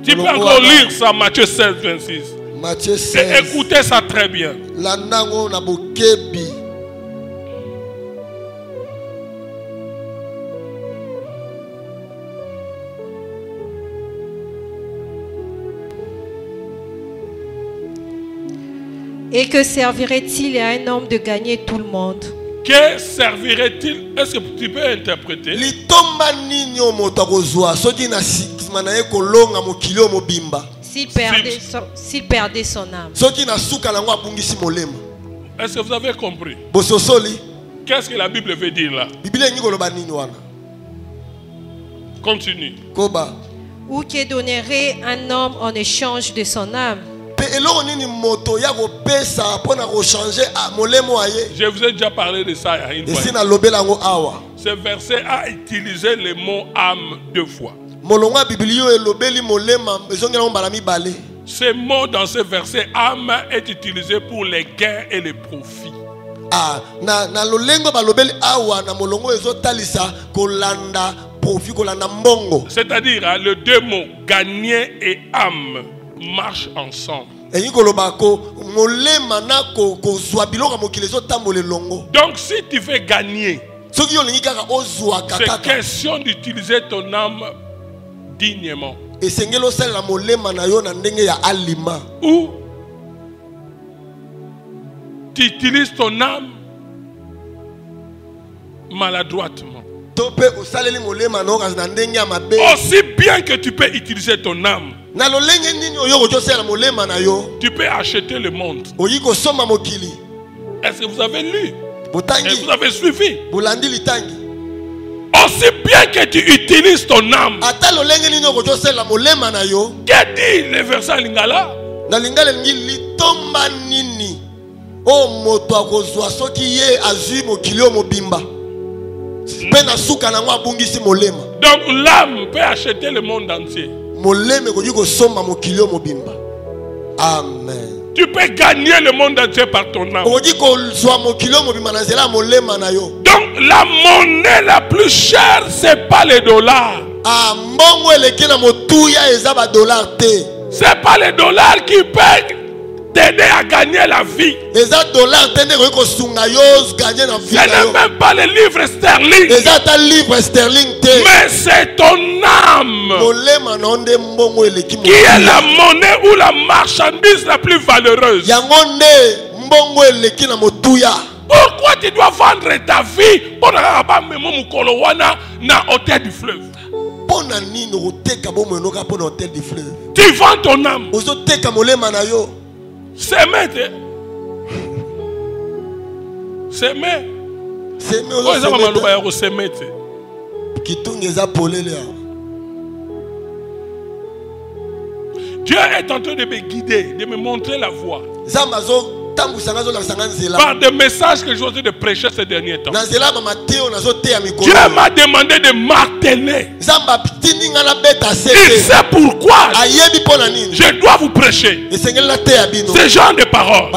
Tu peux encore lire ça, Matthieu 16, 26. Matthieu 16. Et écoutez ça très bien. Et que servirait-il à un homme de gagner tout le monde? Que servirait-il? Est-ce que tu peux interpréter? S'il perdait son âme. Est-ce que vous avez compris? Qu'est-ce que la Bible veut dire là? Continue. Ou que donnerait un homme en échange de son âme? Je vous ai déjà parlé de ça une fois. Ce verset a utilisé le mot âme 2 fois. Ce mot dans ce verset âme est utilisé pour les gains et les profits. C'est-à-dire le deux mots gagner et âme marchent ensemble. Donc si tu veux gagner, c'est question d'utiliser ton âme dignement. Ou tu utilises ton âme maladroitement. Aussi bien que tu peux utiliser ton âme, tu peux acheter le monde. Est-ce que vous avez lu? Est-ce que vous avez suivi? Aussi bien que tu utilises ton âme. Que dit le verset Lingala? Donc l'âme peut acheter le monde entier. Amen. Tu peux gagner le monde entier par ton âme. Donc la monnaie la plus chère, c'est pas les dollars. C'est pas les dollars qui peuvent t'aider à gagner la vie. Ce n'est même pas les livres sterling. Mais c'est ton âme qui est la monnaie ou la marchandise la plus valeureuse. Pourquoi tu dois vendre ta vie pour na hôtel du fleuve? Tu vends ton âme. S'aimer. S'aimer. Dieu est en train de me guider, de me montrer la voie. par des messages que j'osais de prêcher ces derniers temps. Dieu m'a demandé de marteler. Il sait pourquoi je dois vous prêcher ce genre de paroles.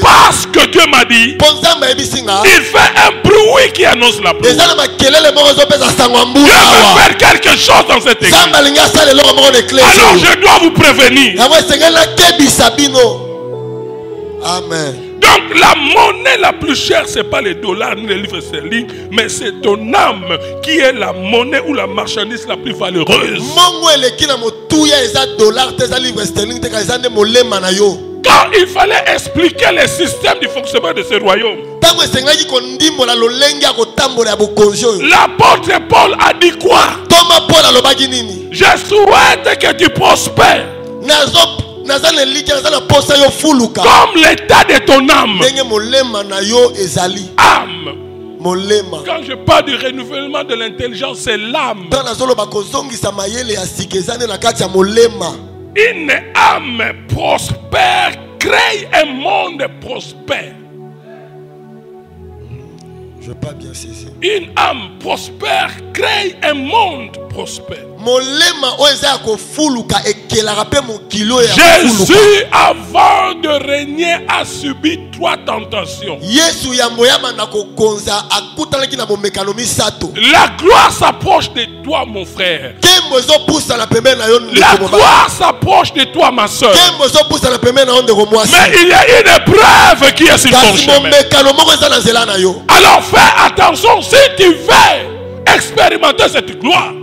Parce que Dieu m'a dit, il fait un bruit qui annonce la pluie. Dieu veut faire quelque chose dans cette église. Alors je dois vous prévenir. Amen. Donc la monnaie la plus chère, ce n'est pas les dollars ni les livres sterling, mais c'est ton âme qui est la monnaie ou la marchandise la plus valeureuse. Quand il fallait expliquer le système du fonctionnement de ce royaume, l'apôtre Paul a dit quoi? Je souhaite que tu prospères comme l'état de ton âme. Âme. Quand je parle du renouvellement de l'intelligence, c'est l'âme. Une âme prospère crée un monde prospère. Je ne veux pas bien saisir. Une âme prospère crée un monde prospère. Jésus, avant de régner, a subi 3 tentations. La gloire s'approche de toi, mon frère. La gloire s'approche de toi, ma soeur. Mais il y a une épreuve qui est sur ton chemin. Alors fais attention si tu veux expérimenter cette gloire.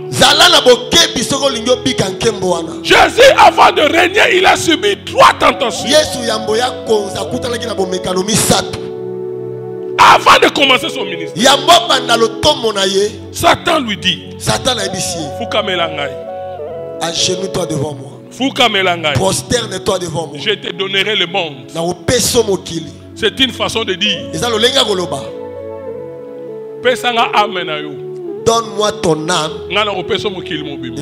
Jésus, avant de régner, il a subi 3 tentations. Avant de commencer son ministère, Satan lui dit, agenouille-toi devant moi. Prosterne-toi devant moi. Je te donnerai le monde. C'est une façon de dire. Donne-moi ton âme. Et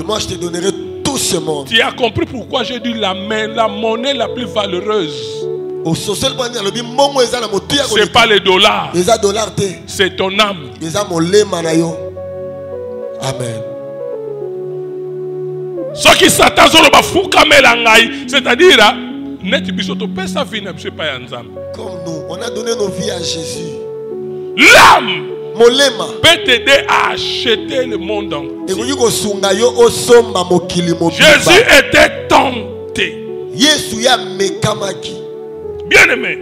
moi je te donnerai tout ce monde. Tu as compris pourquoi j'ai dit la monnaie la plus valeureuse. C'est pas les dollars. C'est ton âme. Amen. Ce qui Satan c'est-à-dire comme nous, on a donné nos vies à Jésus. L'âme peut t'aider à acheter le monde entier. Jésus était tenté. Bien-aimé,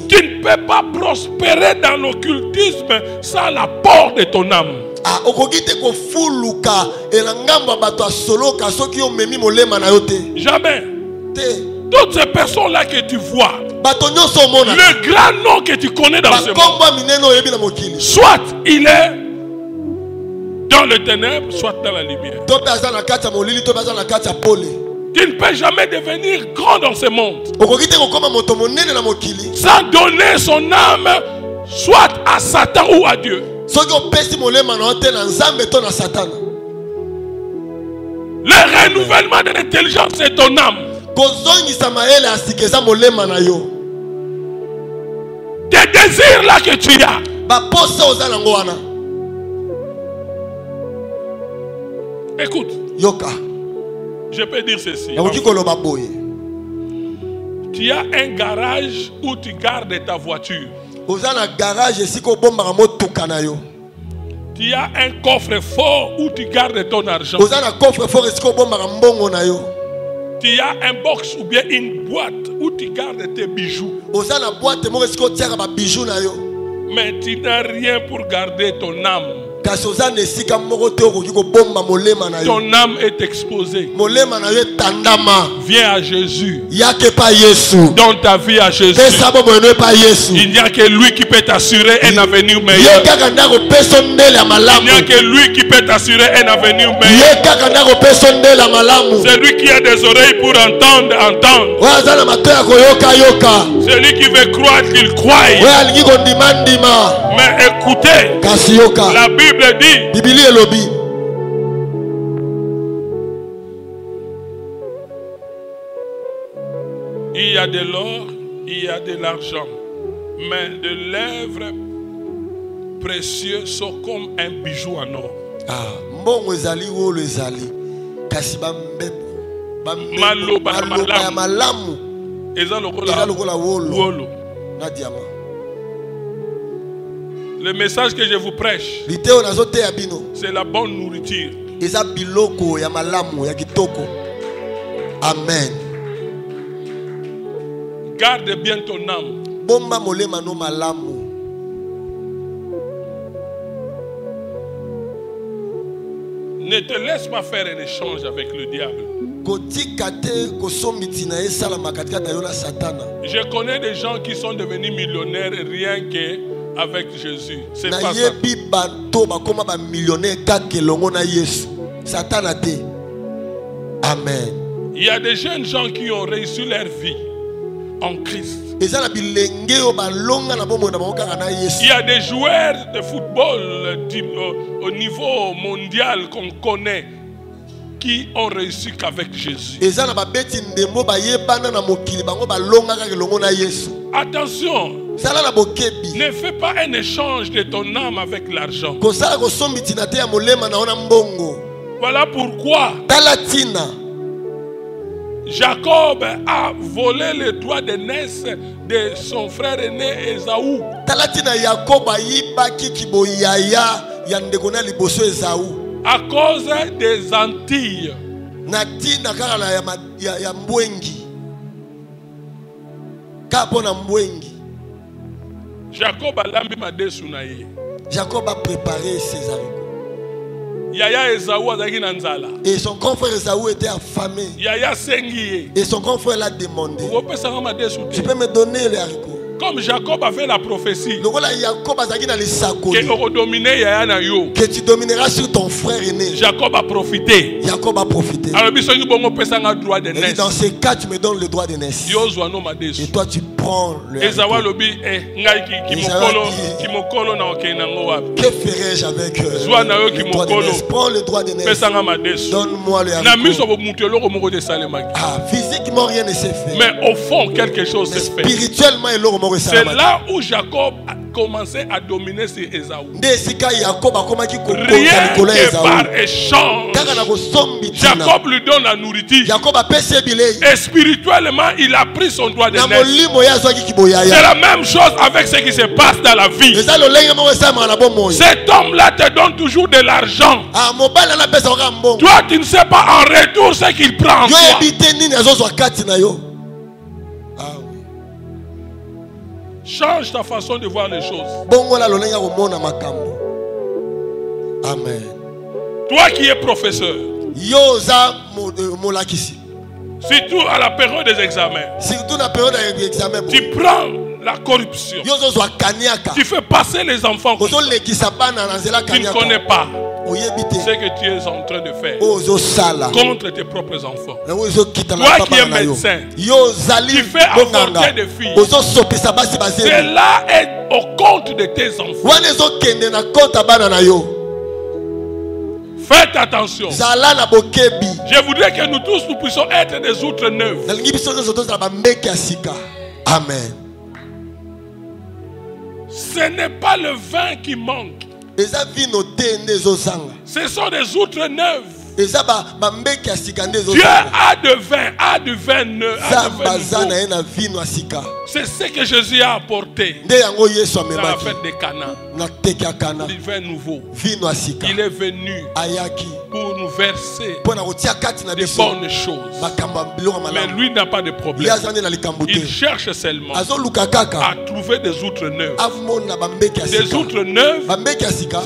tu ne peux pas prospérer dans l'occultisme sans l'apport de ton âme. Jamais. Toutes ces personnes-là que tu vois, le grand nom que tu connais dans ce monde, soit il est dans le ténèbre, soit dans la lumière. Tu ne peux jamais devenir grand dans ce monde sans donner son âme soit à Satan ou à Dieu. Le renouvellement de l'intelligence, c'est ton âme. Tes désirs là que tu as, écoute, je peux dire ceci. Tu as un garage où tu gardes ta voiture. Tu as un coffre-fort où tu gardes ton argent. Tu as un box ou bien une boîte où tu gardes tes bijoux. Mais tu n'as rien pour garder ton âme. Ton âme est exposée. Viens à Jésus. Donne ta vie à Jésus. Il n'y a que lui qui peut t'assurer un avenir meilleur. Il n'y a que lui qui peut t'assurer un avenir meilleur. C'est lui qui a des oreilles pour entendre. Celui qui veut croire qu'il croit. Mais écoutez, la Bible dit, il y a de l'or, il il y a de l'argent, mais de lèvres précieux sont comme un bijou en or. Mbongo ezali wo le ezali kasi maloba ya malamu eza lokola wolo na diamant. Le message que je vous prêche, c'est la bonne nourriture. Eza biloko ya malamu ya kitoko. Amen. Garde bien ton âme. Bomba molema no malamu. Ne te laisse pas faire un échange avec le diable. Je connais des gens qui sont devenus millionnaires rien qu'avec Jésus. C'est pas ça. Amen. Il y a des jeunes gens qui ont réussi leur vie en Christ. Il y a des joueurs de football au niveau mondial qu'on connaît qui ont réussi qu'avec Jésus. Attention, ne fais pas un échange de ton âme avec l'argent. Voilà pourquoi Jacob a volé le droit d'aînesse de son frère aîné Ésaü. À cause des Antilles. Jacob a lambi madesu na ye. Jacob a préparé ses haricots. Yaya Ésaü azaki na nzala. Et son grand frère Ésaü était affamé. Yaya sengi. Et son grand frère l'a demandé. Tu peux me donner les haricots? Comme Jacob avait la prophétie que tu domineras sur ton frère aîné. Jacob a profité. Jacob a profité. Alors, et dans ces cas, tu me donnes le droit d'aînesse. Et toi, tu prends le haricot. Que ferais-je avec le droit d'aînesse? Prends le droit d'aînesse. Donne-moi le haricot. Physiquement, rien ne s'est fait. Mais au fond, quelque chose s'est fait. Spirituellement, c'est là où Jacob a commencé à dominer sur Ésaü. Rien que par échange, Jacob lui donne la nourriture. Et spirituellement, il a pris son droit d'aînesse. C'est la même chose avec ce qui se passe dans la vie. Cet homme-là te donne toujours de l'argent. Toi, tu ne sais pas en retour ce qu'il prend. Change ta façon de voir les choses. Amen. Toi qui es professeur, surtout à la période des examens, tu prends la corruption. Tu fais passer les enfants. Tu ne connais pas ce que tu es en train de faire contre tes propres enfants. Toi qui es médecin, tu fais avorter des filles. Cela est au compte de tes enfants. Faites attention. Je voudrais que nous tous nous puissions être des outres neuves. Amen. Ce n'est pas le vin qui manque. Ce sont des outres neuves. Dieu a du vin neuf. C'est ce que Jésus a apporté dans la fête de Cana. Du vin nouveau. Il est venu pour nous verser des bonnes choses. Mais lui n'a pas de problème. Il cherche seulement à trouver des outres neuves. Des outres neuves,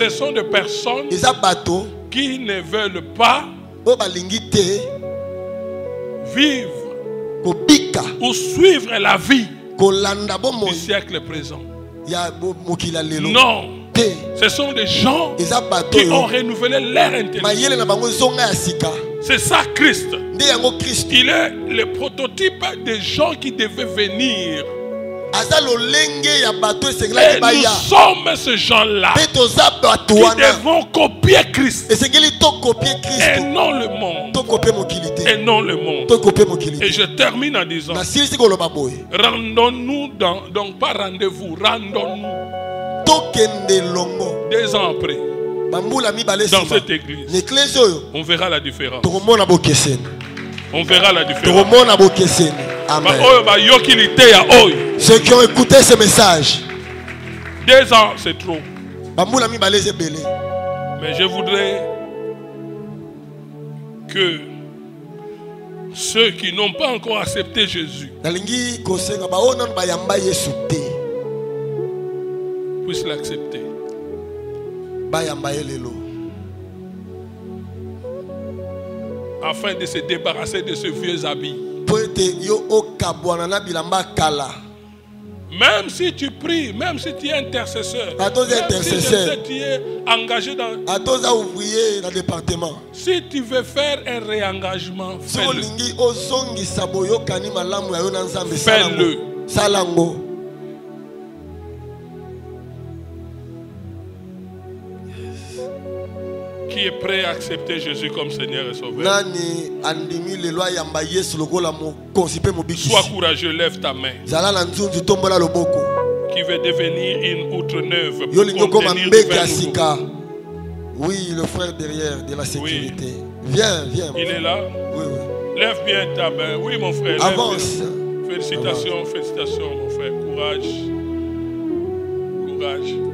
ce sont des personnes qui ne veulent pas vivre ou suivre la vie du siècle présent. Non, ce sont des gens qui ont renouvelé leur intelligence. C'est ça Christ. Il est le prototype des gens qui devaient venir. Et nous sommes ces gens-là qui devons copier Christ et non le monde. et non le monde. Et je termine en disant, rendons-nous donc pas rendez-vous, rendons-nous 2 ans après dans cette église. On verra la différence. On verra la différence. Amen. Ceux qui ont écouté ce message, 2 ans c'est trop. Mais je voudrais que ceux qui n'ont pas encore accepté Jésus puissent l'accepter. Afin de se débarrasser de ce vieux habit. Même si tu pries, même si tu es intercesseur, même si tu es engagé dans le département, si tu veux faire un réengagement, fais-le. Fais-le. Qui est prêt à accepter Jésus comme Seigneur et Sauveur? Sois courageux, lève ta main. Qui veut devenir une outre neuve pour contenir du vin nouveau? Oui, le frère derrière de la sécurité. Oui. Viens. Il est là? Oui. Lève bien ta main. Oui, mon frère. Avance. Félicitations, mon frère. Courage.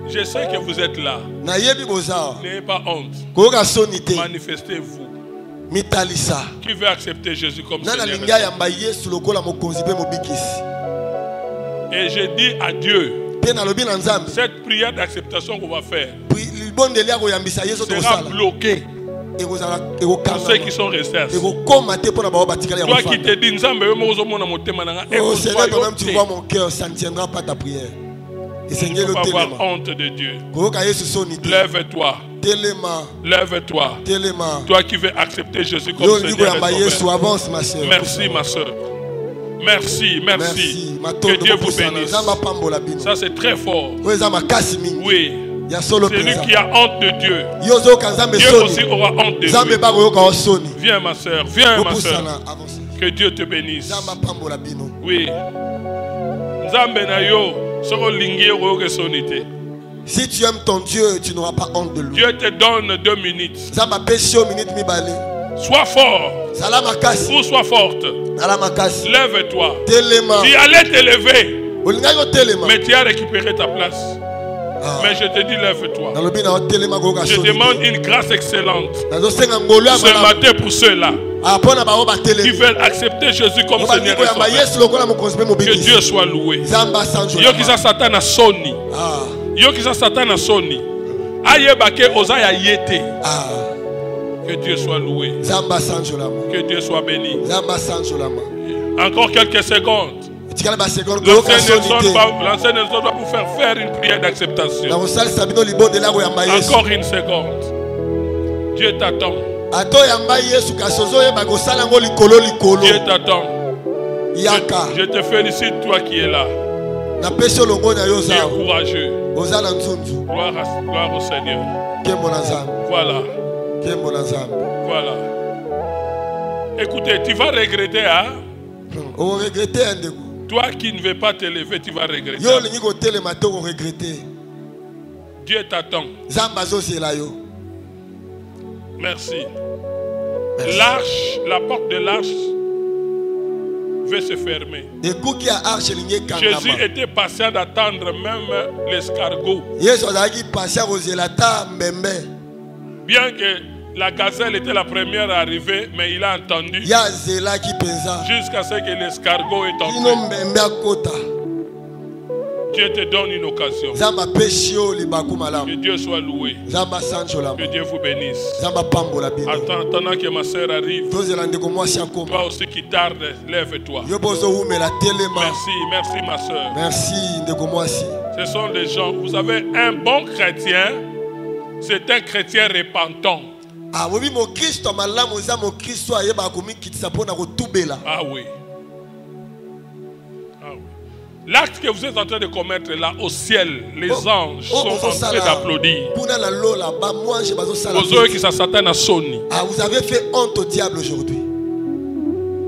Je sais que vous êtes là. N'ayez pas honte. Manifestez-vous. Qui veut accepter Jésus comme Seigneur? Et je dis à Dieu, cette prière d'acceptation qu'on va faire sera bloquée pour ceux qui sont restés assis. Toi qui te dis, toi-même tu vois mon cœur, ça ne tiendra pas ta prière. Il ne faut pas avoir honte de Dieu. Lève-toi. Lève-toi. Toi qui veux accepter Jésus comme Seigneur et Sauveur. Merci ma soeur. Merci. Que Dieu vous bénisse. Ça c'est très fort. Oui. Celui qui a honte de Dieu, Dieu aussi aura honte de lui. Viens ma soeur. Que Dieu te bénisse. Oui. Si tu aimes ton Dieu, tu n'auras pas honte de lui. Dieu te donne 2 minutes. Sois fort ou sois forte. Lève-toi. Tu allais te lever, mais tu as récupéré ta place. Mais je te dis, lève-toi. Je demande une grâce excellente ce matin pour ceux-là qui veulent accepter Jésus comme Seigneur et Sauveur. Que Dieu soit loué. Yo qui Satan a soni. Yo qui Satan a soni. Ayebake ozaya yete. Que Dieu soit loué. Que Dieu soit béni. Encore quelques secondes. L'ancien Nelson va vous faire une prière d'acceptation. Encore une seconde. Dieu t'attend. Dieu t'attend. Je te félicite, toi qui es là. Tu es courageux. Gloire au Seigneur. Voilà. Écoutez, tu vas regretter, hein? Toi qui ne veux pas te lever, tu vas regretter. Dieu t'attend. Merci. La porte de l'arche veut se fermer. Jésus était patient d'attendre même l'escargot. Bien que la gazelle était la première à arriver, mais il a entendu jusqu'à ce que l'escargot est entré. Dieu te donne une occasion. Que Dieu soit loué. Que Dieu vous bénisse. Attendant que ma soeur arrive, toi aussi qui tarde, lève-toi. Merci ma soeur. Ce sont des gens, vous avez un bon chrétien, c'est un chrétien repentant. Ah oui. L'acte que vous êtes en train de commettre là au ciel, les anges sont en train d'applaudir. Vous avez fait honte au diable aujourd'hui.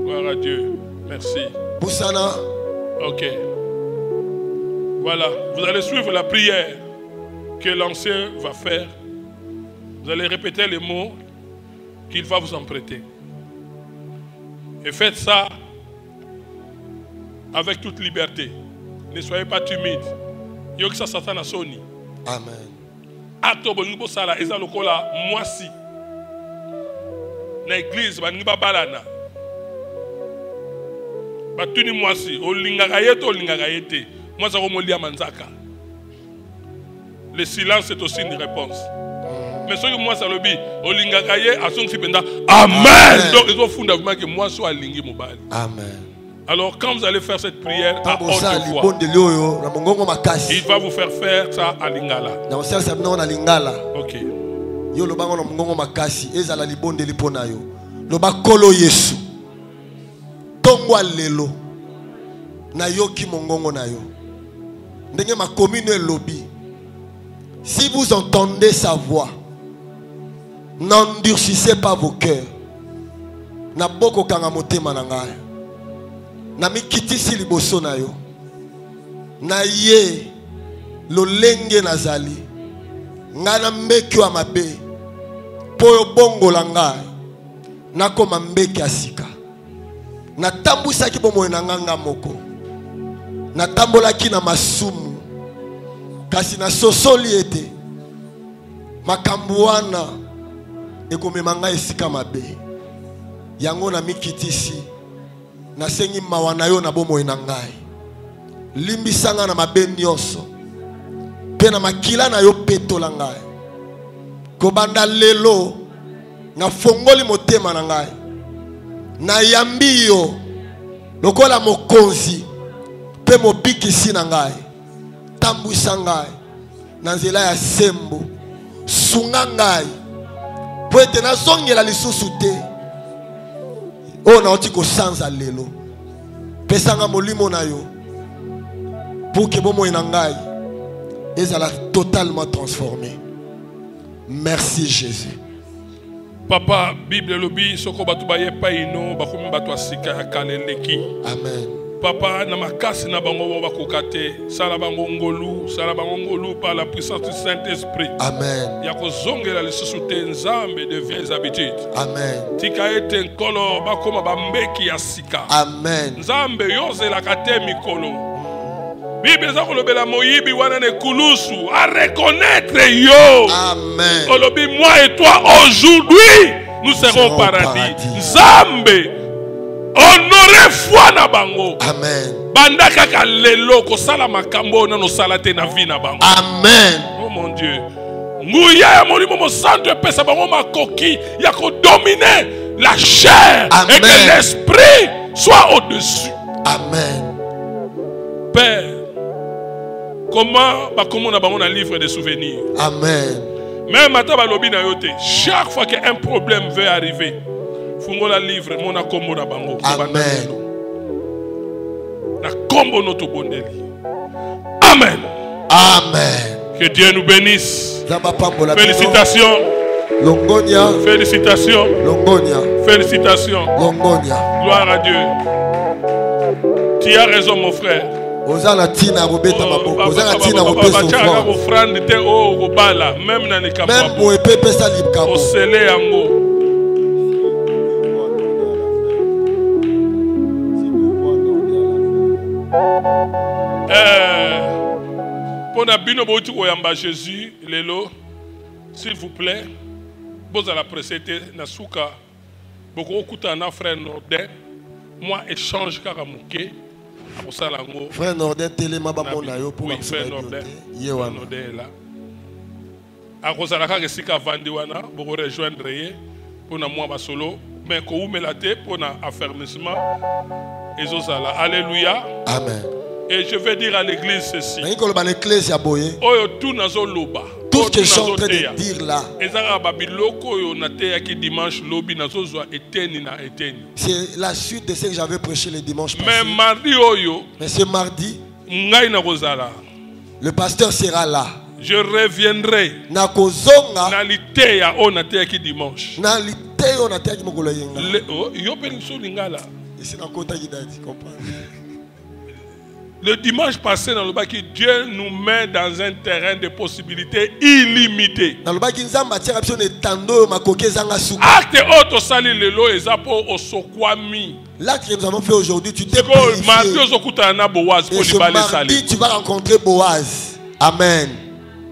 Gloire à Dieu. Merci. Poussana. Ok. Voilà. Vous allez suivre la prière que l'ancien va faire. Vous allez répéter les mots qu'il va vous emprunter. Et faites ça avec toute liberté. Ne soyez pas timide. Yoksa Satana Soni. Amen. Atobo nubo sala eza lokola mwasi. Na église ba niba balana. Ba tuni mwasi olingaka yete. Moi ça remolia manzaka. Le silence est aussi une réponse. Mais ce que moi ça le dit, olingaka ye asongi penda. Amen. Donc ils ont fondamentalement que moi soit lingi mobile. Amen. Alors quand vous allez faire cette prière à haute voix, il va vous faire ça à lingala. Ok. Yo lo bango na mongongo makasi ezala libonde lipona yo. Lo bakolo Yesu. Tongwa lelo. Na yoki mongongo na yo. Ndenge ma commune lobby. Si vous entendez sa voix, n'endurcissez pas vos cœurs. Na boko kanga motema na ngai. Na mikitisi liboso na yo. Na ye lolenge nazali. Ngana mbeki wa mabe. Poyo bongo la ngai. Nakoma mbeki asika. Na tambusa ki bomo na nganga moko. Na tambola ki na masumu. Kasi na sosoli ete. Makambuana. Ekome manga esika mabe. Yango na mikitisi. Na sengi mawana yo na bomo na ngai. Limbisanga na mabe nyonso. Pena makila na yo peto la ngai. Kobanda lelo na fongoli motema na ngai. Na yambi yo lokola mokonzi pe mobikisi na ngai. Tambwisa ngai na nzela ya sembo. Sunga ngai po ete nazongela lisusu te. O na oti kosanza lelo. Pesanga molimo na yo pour que bomo na ngai ezala totalement transformé. Merci Jésus. Papa, Bible lobi soko batu baye pa ino bakomi batu asika kaleleki. Amen. Papa na makasi na bango bakokate sala bango ngolu par la puissance du Saint-Esprit. Amen. Ya kozongela lisusu te nzambe de vieilles habitudes. Amen. Tika ete nkolo bakoma bambeki ya sika. Amen. Nzambe yozela kate mikolo. Bible za kolobela moyibi wana ne kulusu à reconnaître yo. Amen. Olobi moi et toi aujourd'hui nous serons au paradis. Nzambe honoré foi na bango. Amen. Banda kaka lelo ko sala makambo na no salate na vie na bango. Amen. Oh mon Dieu. Nguya ya molimo mo santo pesa bango makoki ya ko dominer la chair. Amen. Et que l'esprit soit au-dessus. Amen. Père, comment on a un livre de souvenirs. Amen. Même à Tabalobi na yote, chaque fois qu'un problème veut arriver, faut la livre mon akombo na bango. Amen. Na kombo notre bondeli. Amen. Amen. Que Dieu nous bénisse. Félicitations. Longonia. Félicitations. Longonia. Félicitations. Longonia. Gloire à Dieu. Tu as raison mon frère. Ozala tina robeta maboko. Ozala tina robeta offrande te o robala même na nekapa. Même pour pepe sa libkabo. O sele yango. Pour na bino boti oyamba Jésus lelo s'il vous plaît. Bozala précéder na suka boko okuta na frère Nordin. Moi échange karamuke. Frère Nordin telema ba mona yo pour frère Nordin là akozalaka kesika vandi wana boko rejoindre ye pour na moi ba solo mais ko umela te pour na affermissement ezozala. Alléluia. Amen. Et je vais dire à l'église ceci. Oyo tout nazo loba. Tout ce que je suis en train de dire là, c'est la suite de ce que j'avais prêché le dimanche passé. Mais ce mardi, le pasteur sera là. Je reviendrai. Le dimanche passé, dans le bas, Dieu nous met dans un terrain de possibilités illimitées. Acte autre sali lelo ezapo osokwami. L'acte que nous avons fait aujourd'hui, tu t'es purifié. Et ce mardi, tu vas rencontrer Boaz. Amen.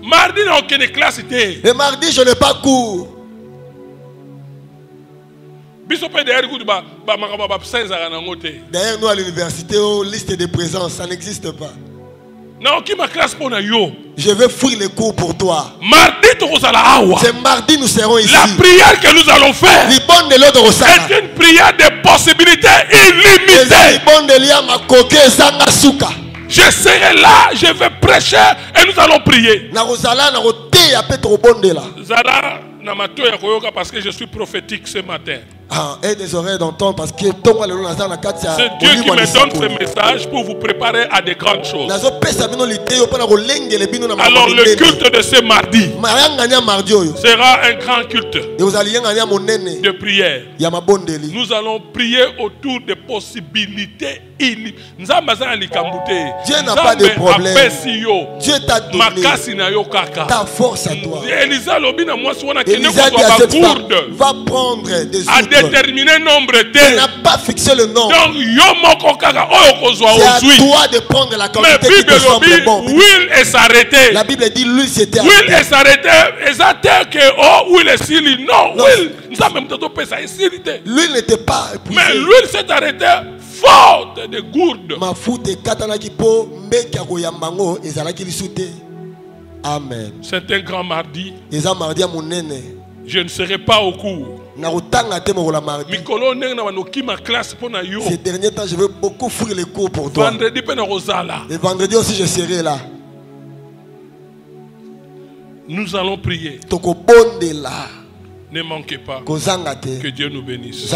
Mardi, n'a aucune classe. Le mardi, je n'ai pas cours. D'ailleurs, nous à l'université, liste de présence, ça n'existe pas. Je vais fouiller les cours pour toi. C'est mardi, nous serons ici. La prière que nous allons faire est une prière de possibilités illimitées. Je serai là, je vais prêcher et nous allons prier. Parce que je suis prophétique ce matin. Et des oreilles d'entendre parce que c'est Dieu qui me donne ce message pour vous préparer à de grandes choses. Alors le culte de ce mardi sera un grand culte de prière. Nous allons prier autour des possibilités illimitées. Dieu n'a pas de problème. Dieu t'a donné ta force à toi. Élisa dit à cette femme, va prendre des outils. Déterminer nombre de. Il n'a pas fixé le nombre. Donc, c'est à toi de prendre la quantité qui te semble bon. L'huile est s'arrêtée. La Bible dit l'huile s'était arrêtée. L'huile est s'arrêtée. L'huile n'était pas épuisée. Mais l'huile s'est arrêtée faute de gourde. Amen. C'est un grand mardi. Je ne serai pas au cours. Ces derniers temps, je veux beaucoup fouiller les cours pour toi. Et vendredi aussi, je serai là. Nous allons prier. Ne manquez pas. Que Dieu nous bénisse.